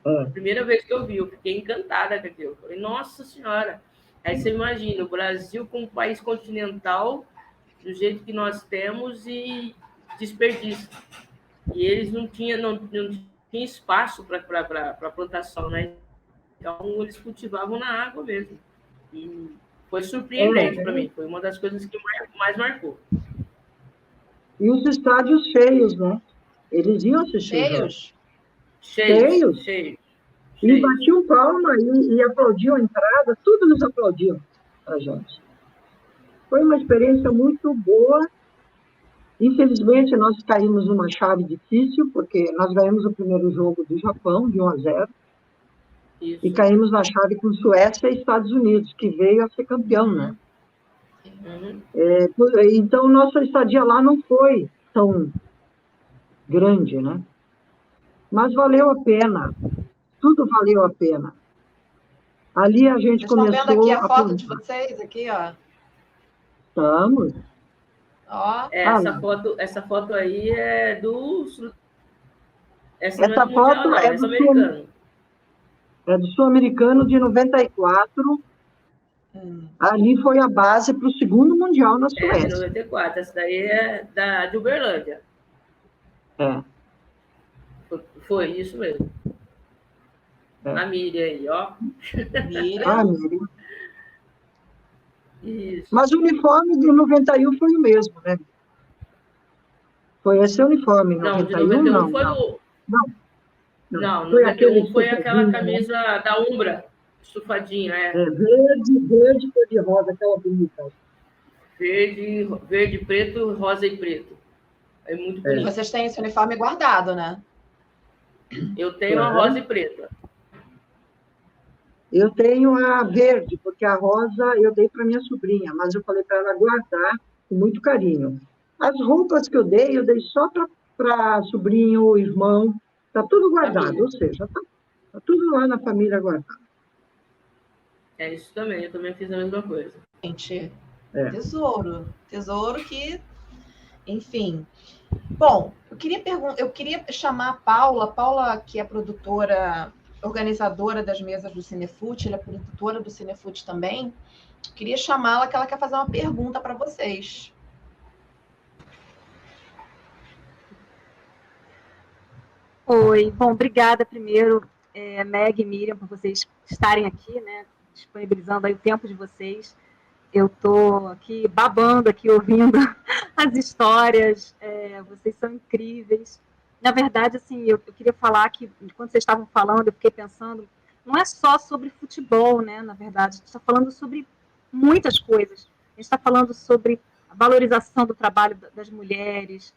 A primeira vez que eu vi, eu fiquei encantada com aquilo. Eu falei, nossa Senhora! Aí você imagina, o Brasil como um país continental, do jeito que nós temos, e desperdício. E eles não tinham espaço para plantação, né? Então, eles cultivavam na água mesmo. E foi surpreendente para mim. Foi uma das coisas que mais marcou. E os estádios cheios, né? Eles iam assistir. Cheios. E batiam palma e aplaudiam a entrada, tudo nos aplaudiam a gente. Foi uma experiência muito boa. Infelizmente, nós caímos numa chave difícil, porque nós ganhamos o primeiro jogo do Japão, de 1-0. E caímos na chave com Suécia e Estados Unidos, que veio a ser campeão, né? Então, nossa estadia lá não foi tão grande, né? Mas valeu a pena. Tudo valeu a pena. Ali a gente começou... Vocês estão vendo aqui a foto de vocês? Aqui, ó. Estamos. Ó. Essa foto aí é do... Essa foto é do Sul-Americano de 94. Ali foi a base para o segundo Mundial na Suécia. É, de 94. Essa daí é de Uberlândia. Foi isso mesmo. A Miriam aí, ó. Miriam. Isso. Mas o uniforme de 91 foi o mesmo, né? Foi esse uniforme, 91 não. Foi o... Não, foi 91 foi aquela camisa da Umbra, estufadinha, verde, cor de rosa, aquela bonita. Verde, preto, rosa e preto. É muito bonito. Vocês têm esse uniforme guardado, né? Eu tenho a rosa e preta. Eu tenho a verde, porque a rosa eu dei para minha sobrinha, mas eu falei para ela guardar com muito carinho. As roupas que eu dei só para sobrinho, irmão, está tudo guardado, ou seja, está tudo lá na família guardado. É isso também, eu também fiz a mesma coisa. Gente, tesouro que, enfim. Bom, eu queria chamar a Paula, que é produtora, organizadora das mesas do Cinefute, ela é produtora do Cinefute também. Queria chamá-la, que ela quer fazer uma pergunta para vocês. Oi, bom, obrigada primeiro, Meg e Miriam, por vocês estarem aqui, né, disponibilizando aí o tempo de vocês. Eu estou aqui babando, aqui ouvindo as histórias, vocês são incríveis. Na verdade, assim, eu queria falar que, quando vocês estavam falando, eu fiquei pensando, não é só sobre futebol, né, na verdade, a gente está falando sobre muitas coisas. A gente está falando sobre a valorização do trabalho das mulheres,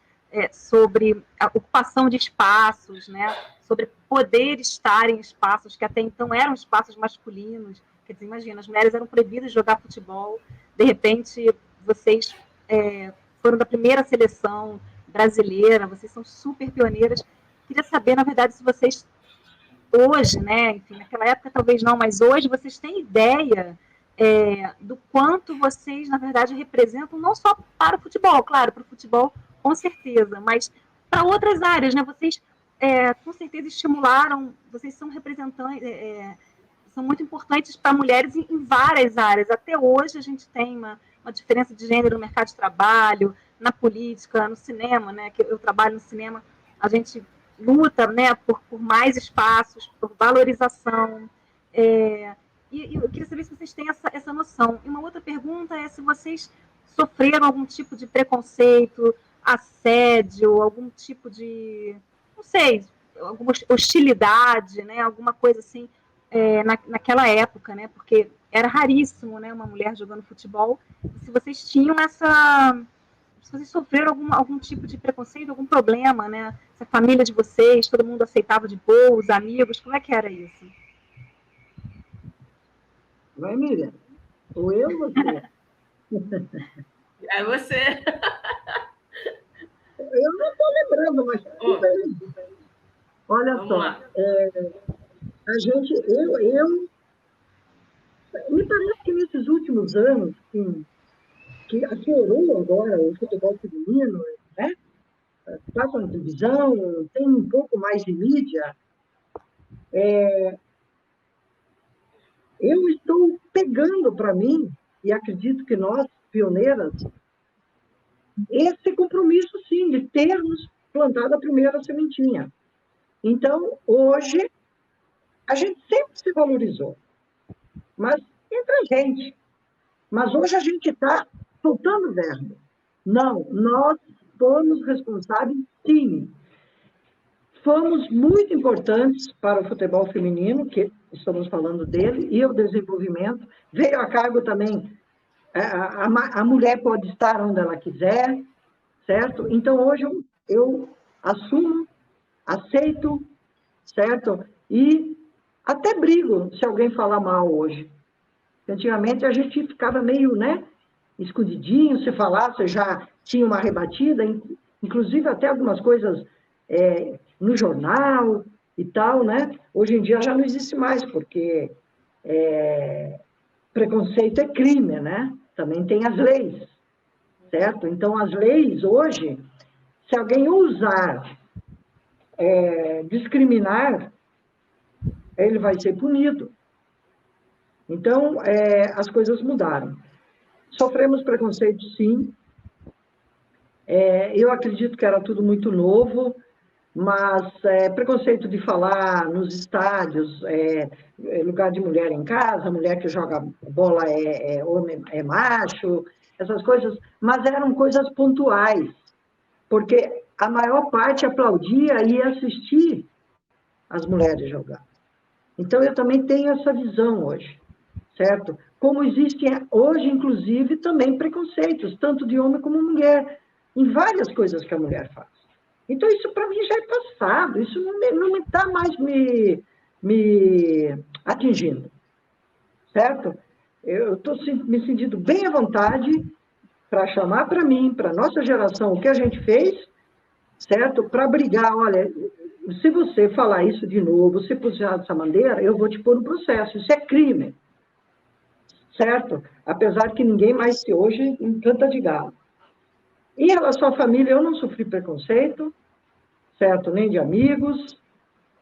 sobre a ocupação de espaços, né, sobre poder estar em espaços que até então eram espaços masculinos. Quer dizer, imagina, as mulheres eram proibidas de jogar futebol, de repente vocês foram da primeira seleção brasileira, vocês são super pioneiras. Queria saber, na verdade, se vocês hoje, né, enfim, naquela época talvez não, mas hoje vocês têm ideia do quanto vocês, na verdade, representam, não só para o futebol, claro, para o futebol com certeza, mas para outras áreas, né? Vocês com certeza estimularam, vocês são representantes, são muito importantes para mulheres em várias áreas. Até hoje a gente tem uma diferença de gênero no mercado de trabalho, na política, no cinema, né? Que eu trabalho no cinema, a gente luta, né, por mais espaços, por valorização. E eu queria saber se vocês têm essa noção. E uma outra pergunta é se vocês sofreram algum tipo de preconceito, assédio, algum tipo de, não sei, alguma hostilidade, né, alguma coisa assim, naquela época, né, porque era raríssimo, né, uma mulher jogando futebol. Se vocês tinham se vocês sofreram algum tipo de preconceito, algum problema, né, se a família de vocês, todo mundo aceitava de boa, os amigos, como é que era isso? Vai, Miriam. Ou eu ou você? É você. Eu não estou lembrando, mas... Olha só. A gente... Me parece que nesses últimos anos, que aflorou agora o futebol feminino, né? Passa na televisão, tem um pouco mais de mídia. Eu estou pegando para mim, e acredito que nós, pioneiras, esse compromisso, sim, de termos plantado a primeira sementinha. Então, hoje, a gente sempre se valorizou, mas entre a gente. Mas hoje a gente está soltando verbo. Não, nós fomos responsáveis, sim. Fomos muito importantes para o futebol feminino, que estamos falando dele, e o desenvolvimento. Veio a cargo também, a mulher pode estar onde ela quiser, certo? Então, hoje eu assumo, aceito, certo? E Até brigo se alguém falar mal hoje. Antigamente a gente ficava meio, né, escondidinho, se falasse já tinha uma rebatida, inclusive até algumas coisas no jornal e tal, né? Hoje em dia já não existe mais, porque preconceito é crime, né? Também tem as leis, certo? Então, as leis hoje, se alguém ousar discriminar, ele vai ser punido. Então, as coisas mudaram. Sofremos preconceito, sim. Eu acredito que era tudo muito novo, mas preconceito de falar nos estádios, lugar de mulher em casa, mulher que joga bola homem, é macho, essas coisas, mas eram coisas pontuais, porque a maior parte aplaudia e ia assistir as mulheres jogar. Então, eu também tenho essa visão hoje, certo? Como existem hoje, inclusive, também preconceitos, tanto de homem como mulher, em várias coisas que a mulher faz. Então, isso para mim já é passado, isso não está mais me atingindo, certo? Eu estou me sentindo bem à vontade para chamar para mim, para a nossa geração, o que a gente fez, certo? Para brigar, olha, se você falar isso de novo, se puxar dessa maneira, eu vou te pôr no processo, isso é crime, certo? Apesar que ninguém mais se hoje encanta de galo. Em relação à família, eu não sofri preconceito, certo? Nem de amigos.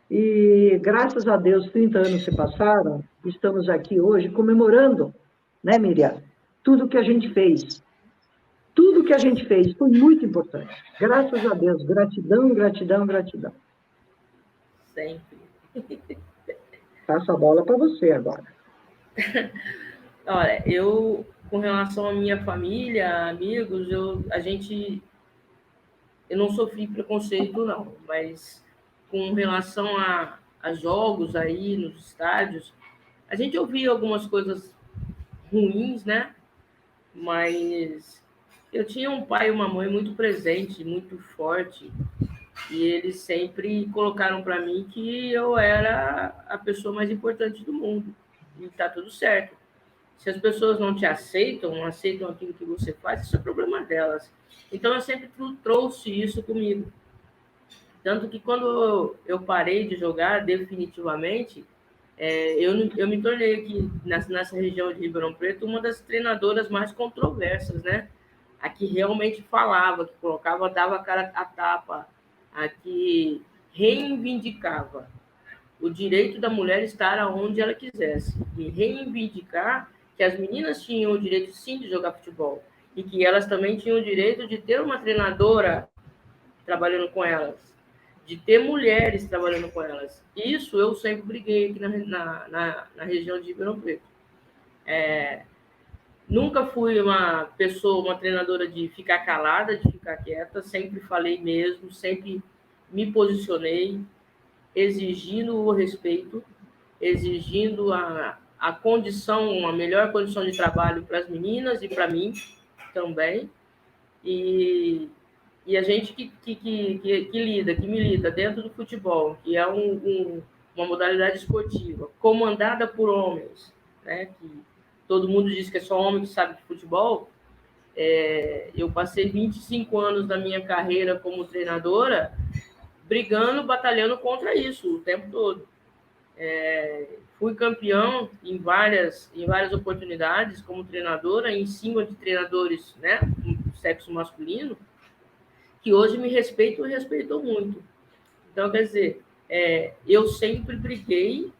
E, graças a Deus, 30 anos se passaram, estamos aqui hoje comemorando, né, Miriam? Tudo que a gente fez. Tudo que a gente fez foi muito importante. Graças a Deus. Gratidão, gratidão, gratidão. Sempre. Passo a bola para você agora. Olha, eu, com relação à minha família, amigos, eu não sofri preconceito, não, mas com relação a jogos aí nos estádios, a gente ouvia algumas coisas ruins, né? Mas eu tinha um pai e uma mãe muito presente, muito forte, e eles sempre colocaram para mim que eu era a pessoa mais importante do mundo, e tá tudo certo. Se as pessoas não te aceitam, não aceitam aquilo que você faz, isso é problema delas. Então, eu sempre trouxe isso comigo. Tanto que quando eu parei de jogar definitivamente, eu me tornei aqui, nessa região de Ribeirão Preto, uma das treinadoras mais controversas, né? A que realmente falava, que colocava, dava a cara a tapa, a que reivindicava o direito da mulher estar aonde ela quisesse. E reivindicar que as meninas tinham o direito, sim, de jogar futebol. E que elas também tinham o direito de ter uma treinadora trabalhando com elas, de ter mulheres trabalhando com elas. Isso eu sempre briguei aqui na região de Ribeirão Preto. Nunca fui uma treinadora de ficar calada, de ficar quieta, sempre falei mesmo, sempre me posicionei, exigindo o respeito, exigindo a condição, a melhor condição de trabalho para as meninas e para mim também. E a gente que milita dentro do futebol, que é uma modalidade esportiva, comandada por homens, né? Que todo mundo diz que é só homem que sabe de futebol. Eu passei 25 anos da minha carreira como treinadora brigando, batalhando contra isso o tempo todo. Fui campeão em várias oportunidades como treinadora, em cima de treinadores, né, do sexo masculino, que hoje me respeitam e respeitam muito. Então, quer dizer, eu sempre briguei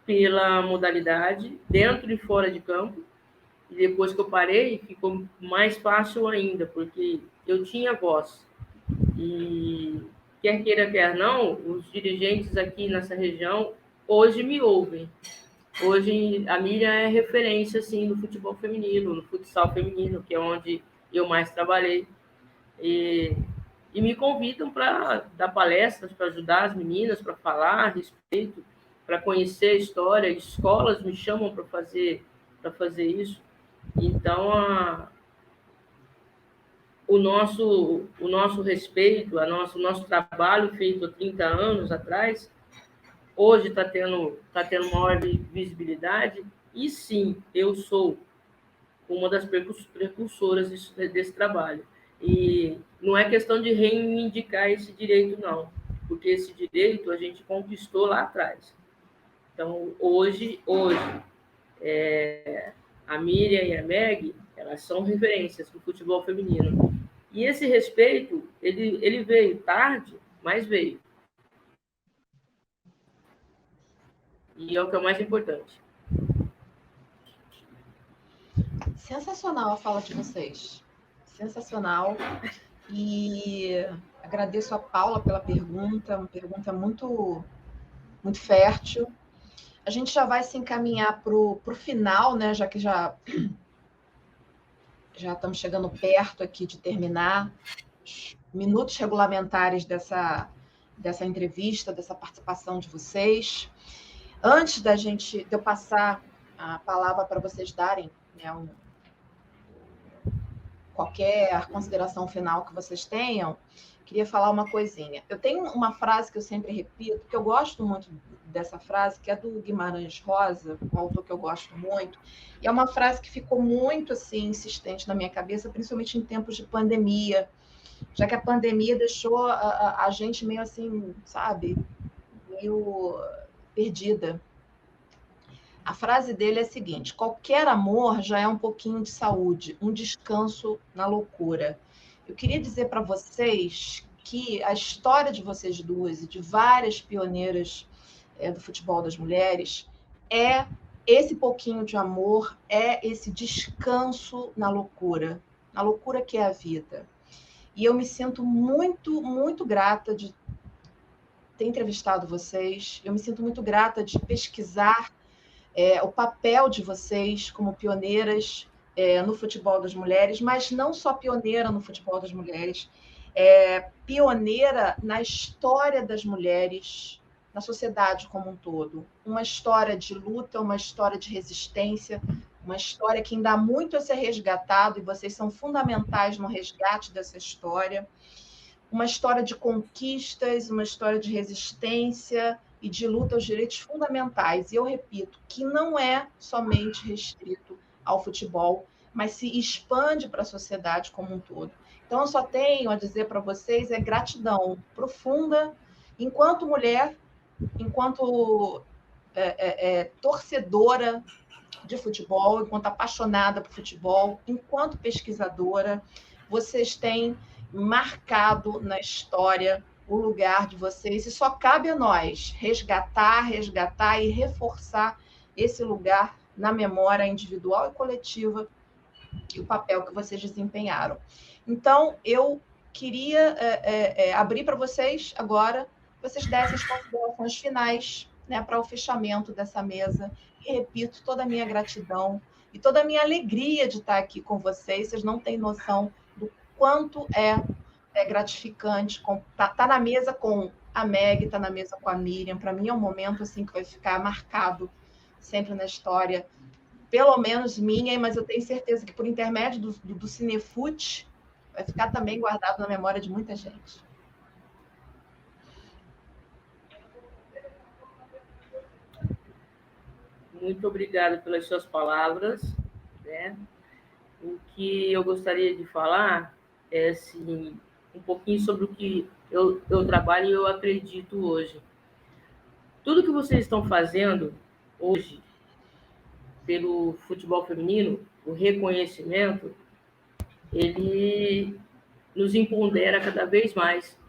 pela modalidade, dentro e fora de campo, e depois que eu parei, ficou mais fácil ainda, porque eu tinha voz. E quer queira, quer não, os dirigentes aqui nessa região hoje me ouvem. Hoje a Miriam é referência, assim, no futebol feminino, no futsal feminino, que é onde eu mais trabalhei. E me convidam para dar palestras, para ajudar as meninas, para falar a respeito, para conhecer a história. Escolas me chamam para fazer isso. Então, o nosso respeito, o nosso trabalho feito há 30 anos atrás, hoje está tendo maior visibilidade, e sim, eu sou uma das precursoras desse trabalho. E não é questão de reivindicar esse direito, não, porque esse direito a gente conquistou lá atrás. Então, hoje a Miriam e a Meg, elas são referências do futebol feminino. E esse respeito, ele veio tarde, mas veio. E é o que é o mais importante. Sensacional a fala de vocês. Sensacional. E agradeço a Paula pela pergunta, uma pergunta muito, muito fértil. A gente já vai se encaminhar para o final, né? Já que já estamos chegando perto aqui de terminar os minutos regulamentares dessa entrevista, dessa participação de vocês. Antes de eu passar a palavra para vocês darem, né, qualquer consideração final que vocês tenham, queria falar uma coisinha. Eu tenho uma frase que eu sempre repito, que eu gosto muito dessa frase, que é do Guimarães Rosa, um autor que eu gosto muito, e é uma frase que ficou muito assim insistente na minha cabeça, principalmente em tempos de pandemia, já que a pandemia deixou a gente meio assim, sabe, meio perdida. A frase dele é a seguinte: qualquer amor já é um pouquinho de saúde, um descanso na loucura. Eu queria dizer para vocês que a história de vocês duas e de várias pioneiras do futebol das mulheres é esse pouquinho de amor, é esse descanso na loucura que é a vida. E eu me sinto muito, muito grata de ter entrevistado vocês, eu me sinto muito grata de pesquisar o papel de vocês como pioneiras no futebol das mulheres, mas não só pioneira no futebol das mulheres, pioneira na história das mulheres, na sociedade como um todo. Uma história de luta, uma história de resistência, uma história que ainda há muito a ser resgatado, e vocês são fundamentais no resgate dessa história. Uma história de conquistas, uma história de resistência e de luta aos direitos fundamentais. E eu repito, que não é somente restrito ao futebol, mas se expande para a sociedade como um todo. Então, eu só tenho a dizer para vocês gratidão profunda, enquanto mulher, enquanto torcedora de futebol, enquanto apaixonada por futebol, enquanto pesquisadora, vocês têm marcado na história o lugar de vocês, e só cabe a nós resgatar e reforçar esse lugar na memória individual e coletiva e o papel que vocês desempenharam. Então, eu queria abrir para vocês agora, vocês dessem as considerações finais, né, para o fechamento dessa mesa, e repito, toda a minha gratidão e toda a minha alegria de estar aqui com vocês. Vocês não têm noção do quanto é gratificante estar na mesa com a Meg, estar na mesa com a Miriam. Para mim é um momento assim que vai ficar marcado sempre na história, pelo menos minha, mas eu tenho certeza que por intermédio do Cinefute vai ficar também guardado na memória de muita gente. Muito obrigada pelas suas palavras, né? O que eu gostaria de falar é assim, um pouquinho sobre o que eu trabalho e eu acredito hoje. Tudo que vocês estão fazendo hoje pelo futebol feminino, o reconhecimento, ele nos empodera cada vez mais.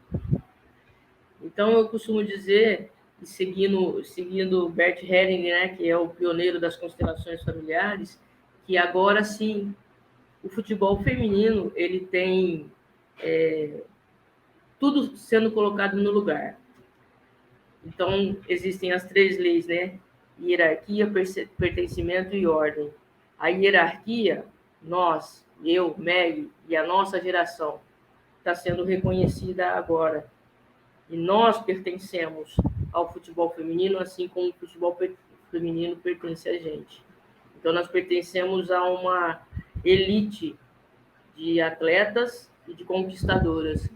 Então, eu costumo dizer, seguindo Bert Hellinger, né, que é o pioneiro das constelações familiares, que agora sim o futebol feminino ele tem tudo sendo colocado no lugar. Então, existem as 3 leis, né? Hierarquia, pertencimento e ordem. A hierarquia, nós, eu, Meg e a nossa geração, está sendo reconhecida agora. E nós pertencemos ao futebol feminino, assim como o futebol feminino pertence a gente. Então, nós pertencemos a uma elite de atletas e de conquistadoras.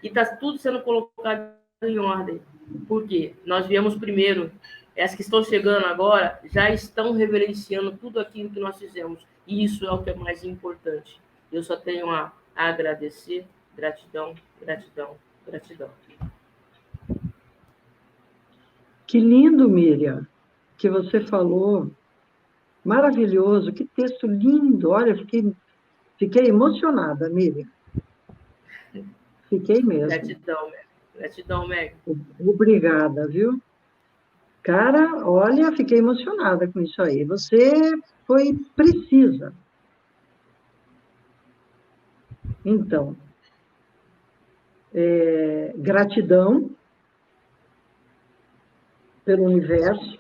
E está tudo sendo colocado em ordem. Por quê? Nós viemos primeiro. As que estão chegando agora já estão reverenciando tudo aquilo que nós fizemos. E isso é o que é mais importante. Eu só tenho a agradecer. Gratidão, gratidão, gratidão. Que lindo, Miriam, que você falou. Maravilhoso, que texto lindo. Olha, fiquei emocionada, Miriam. Fiquei mesmo. Gratidão, Meg. Gratidão, Meg. Obrigada, viu? Cara, olha, fiquei emocionada com isso aí. Você foi precisa. Então, gratidão pelo universo,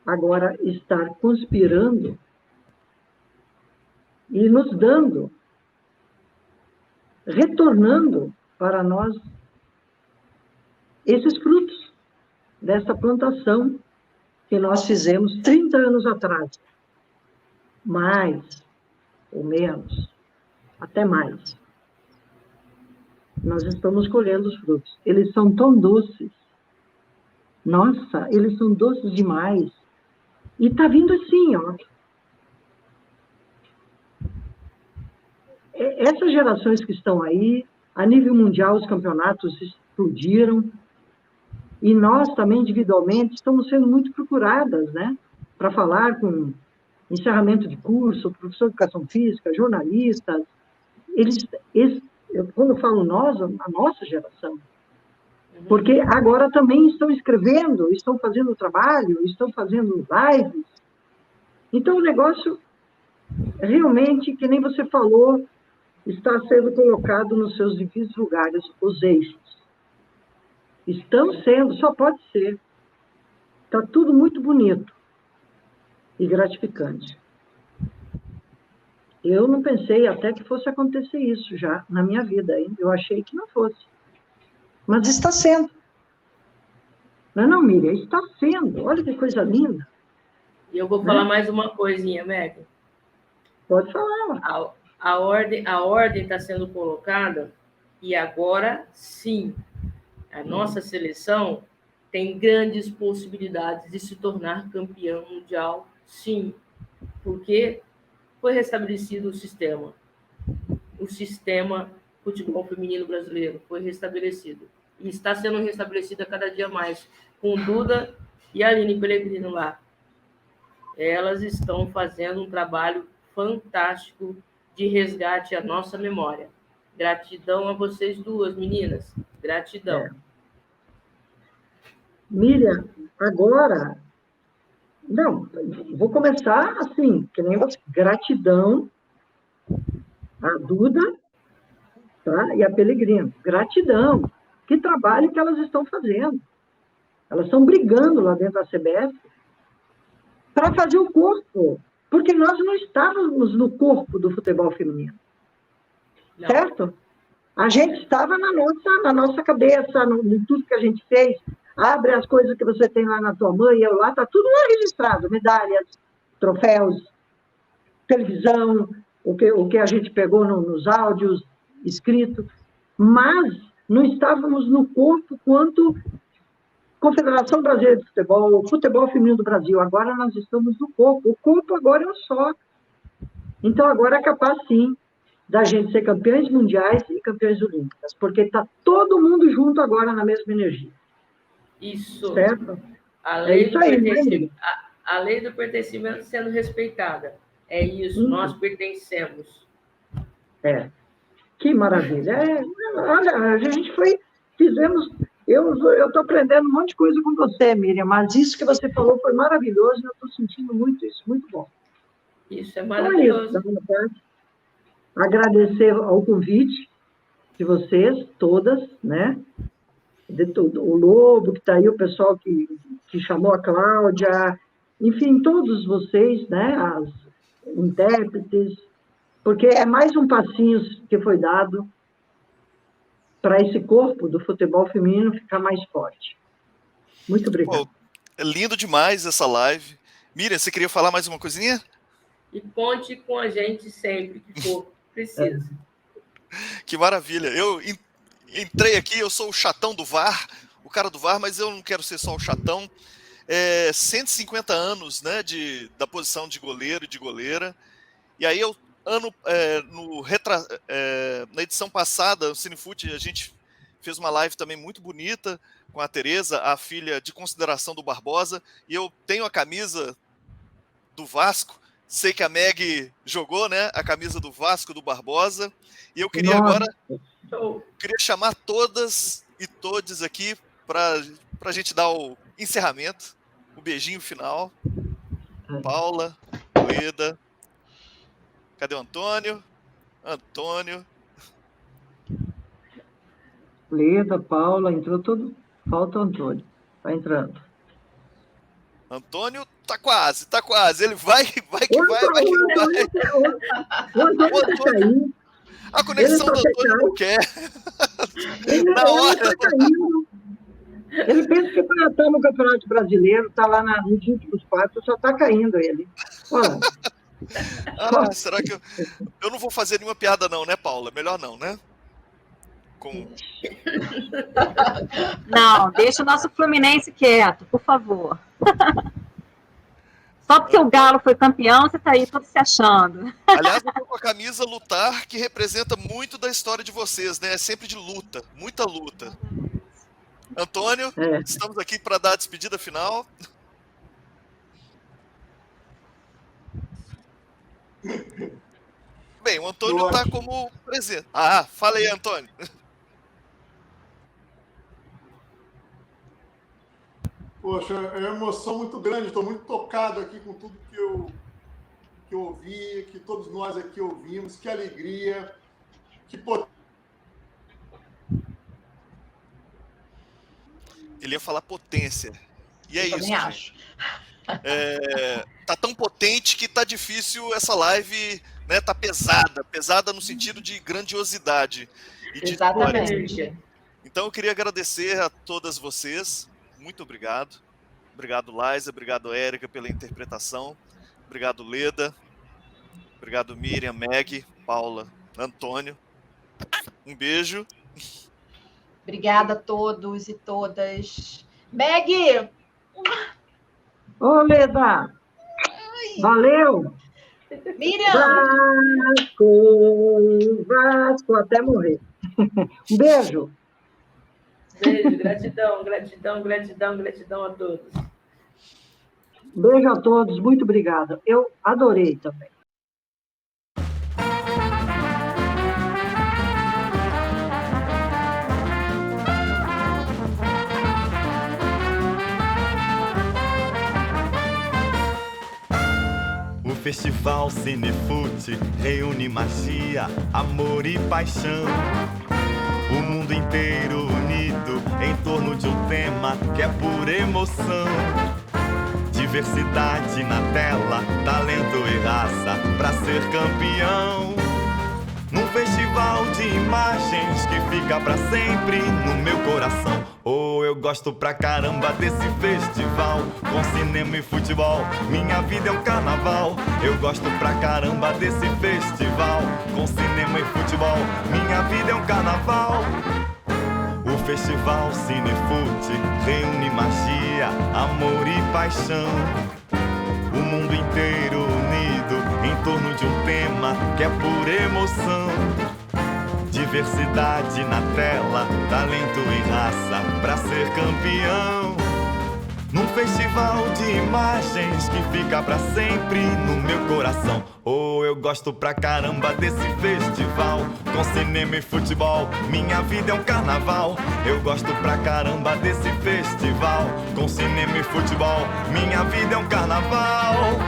agora estar conspirando e nos dando, retornando para nós esses frutos dessa plantação que nós fizemos 30 anos atrás. Mais ou menos, até mais. Nós estamos colhendo os frutos. Eles são tão doces. Nossa, eles são doces demais. E está vindo assim, ó. Essas gerações que estão aí, a nível mundial, os campeonatos explodiram. E nós também, individualmente, estamos sendo muito procuradas, né? Para falar com encerramento de curso, professor de educação física, jornalistas. Quando eu falo nós, a nossa geração, porque agora também estão escrevendo, estão fazendo trabalho, estão fazendo lives. Então, o negócio, realmente, que nem você falou, está sendo colocado nos seus devidos lugares, os eixos. Estão sendo, só pode ser. Está tudo muito bonito e gratificante. Eu não pensei até que fosse acontecer isso já na minha vida, hein? Eu achei que não fosse. Mas está sendo. Não, Miriam? Está sendo. Olha que coisa linda. E eu vou falar mais uma coisinha, Meg. Pode falar. A ordem está sendo colocada e agora, sim, a nossa seleção tem grandes possibilidades de se tornar campeão mundial, sim, porque foi restabelecido o sistema. O sistema futebol feminino brasileiro foi restabelecido. E está sendo restabelecido a cada dia mais. Com Duda e a Aline Pellegrino lá. Elas estão fazendo um trabalho fantástico de resgate à nossa memória. Gratidão a vocês duas, meninas. Gratidão. Miriam, agora... Não, vou começar assim, que nem você. Gratidão a Duda, tá? E a Pellegrino. Gratidão. Que trabalho que elas estão fazendo. Elas estão brigando lá dentro da CBF para fazer o corpo, porque nós não estávamos no corpo do futebol feminino. Não. Certo? A gente estava na nossa cabeça, em tudo que a gente fez. Abre as coisas que você tem lá na tua mãe, eu lá, está tudo lá registrado, medalhas, troféus, televisão, o que a gente pegou nos áudios escritos, mas não estávamos no corpo quanto Confederação Brasileira de Futebol, Futebol Feminino do Brasil. Agora nós estamos no corpo. O corpo agora é um só. Então agora é capaz, sim, da gente ser campeões mundiais e campeões olímpicas, porque está todo mundo junto agora na mesma energia. Isso. Certo? A lei, isso aí, a lei do pertencimento sendo respeitada. É isso, nós pertencemos. Que maravilha. Olha, a gente fizemos... Eu estou aprendendo um monte de coisa com você, Miriam, mas isso que você falou foi maravilhoso e eu estou sentindo muito isso, muito bom. Isso é maravilhoso. Então, agradecer ao convite de vocês, todas, né? O Lobo, que está aí, o pessoal que chamou a Cláudia, enfim, todos vocês, né? As intérpretes, porque é mais um passinho que foi dado para esse corpo do futebol feminino ficar mais forte. Muito obrigada. É lindo demais essa live. Miriam, você queria falar mais uma coisinha? E conte com a gente sempre que for preciso. Que maravilha. Eu entrei aqui, eu sou o chatão do VAR, o cara do VAR, mas eu não quero ser só o chatão. 150 anos, né, da posição de goleiro e de goleira. E aí na edição passada, o Cinefute, a gente fez uma live também muito bonita com a Tereza, a filha de consideração do Barbosa, e eu tenho a camisa do Vasco. Sei que a Meg jogou, né, a camisa do Vasco do Barbosa, e eu queria queria chamar todas e todos aqui para a gente dar o encerramento, o beijinho final. Paula, Leda, cadê o Antônio? Antônio. Leda, Paula, entrou tudo. Falta o Antônio. Tá entrando. Antônio tá quase. Ele vai. O Antônio tá caindo. A conexão do Antônio não quer. Ele tá caindo. Ele pensa que tá no Campeonato Brasileiro, tá lá nos últimos 4, só tá caindo ele. Olha. Será que eu não vou fazer nenhuma piada não, né, Paula? Melhor não, né? Não, deixa o nosso Fluminense quieto, por favor. Só porque o Galo foi campeão, você tá aí todo se achando. Aliás, eu tô com a camisa Lutar, que representa muito da história de vocês, né? É sempre de luta, muita luta. Antônio, estamos aqui para dar a despedida final. Bem, o Antônio está como presidente. Fala aí, Antônio. Poxa, é uma emoção muito grande, estou muito tocado aqui com tudo que eu ouvi, que todos nós aqui ouvimos, que alegria, que potência. Ele ia falar potência. E é eu isso, também acho. Tá tão potente que tá difícil essa live, né? Tá pesada no sentido de grandiosidade. E de Exatamente. Então eu queria agradecer a todas vocês. Muito obrigado. Obrigado, Laisa. Obrigado, Érica, pela interpretação. Obrigado, Leda. Obrigado, Miriam, Meg, Paula, Antônio. Um beijo. Obrigada a todos e todas. Meg! Ô, Leda! Valeu! Miriam! Vasco, até morrer. Um beijo! Beijo, gratidão a todos. Beijo a todos, muito obrigada. Eu adorei também. O Festival Cinefute reúne magia, amor e paixão. O mundo inteiro unido em torno de um tema que é pura emoção. Diversidade na tela, talento e raça pra ser campeão. Num festival de imagens que fica pra sempre no meu coração. Eu gosto pra caramba desse festival, com cinema e futebol, minha vida é um carnaval. Eu gosto pra caramba desse festival, com cinema e futebol, minha vida é um carnaval. O Festival Cinefute reúne magia, amor e paixão. O mundo inteiro unido em torno de um tema que é pura emoção. Diversidade na tela, talento e raça pra ser campeão. Num festival de imagens que fica pra sempre no meu coração. Eu gosto pra caramba desse festival, com cinema e futebol, minha vida é um carnaval. Eu gosto pra caramba desse festival, com cinema e futebol, minha vida é um carnaval.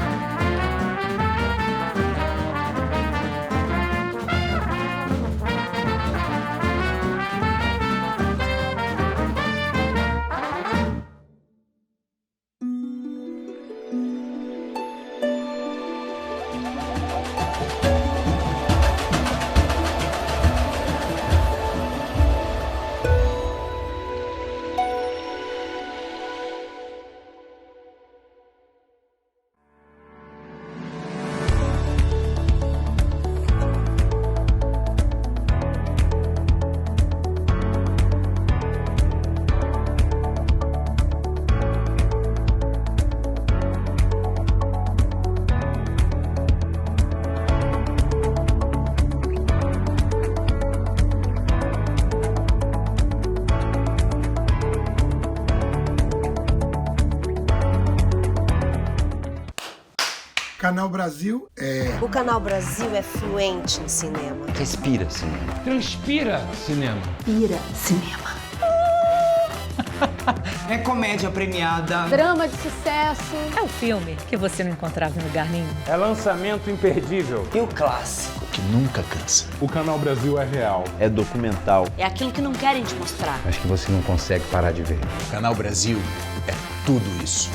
Canal Brasil é... O Canal Brasil é fluente em cinema. Respira cinema. Transpira cinema. Pira cinema. É comédia premiada. Drama de sucesso. É um filme que você não encontrava em lugar nenhum. É lançamento imperdível. E o clássico que nunca cansa. O Canal Brasil é real. É documental. É aquilo que não querem te mostrar. Mas que você não consegue parar de ver. O Canal Brasil é tudo isso.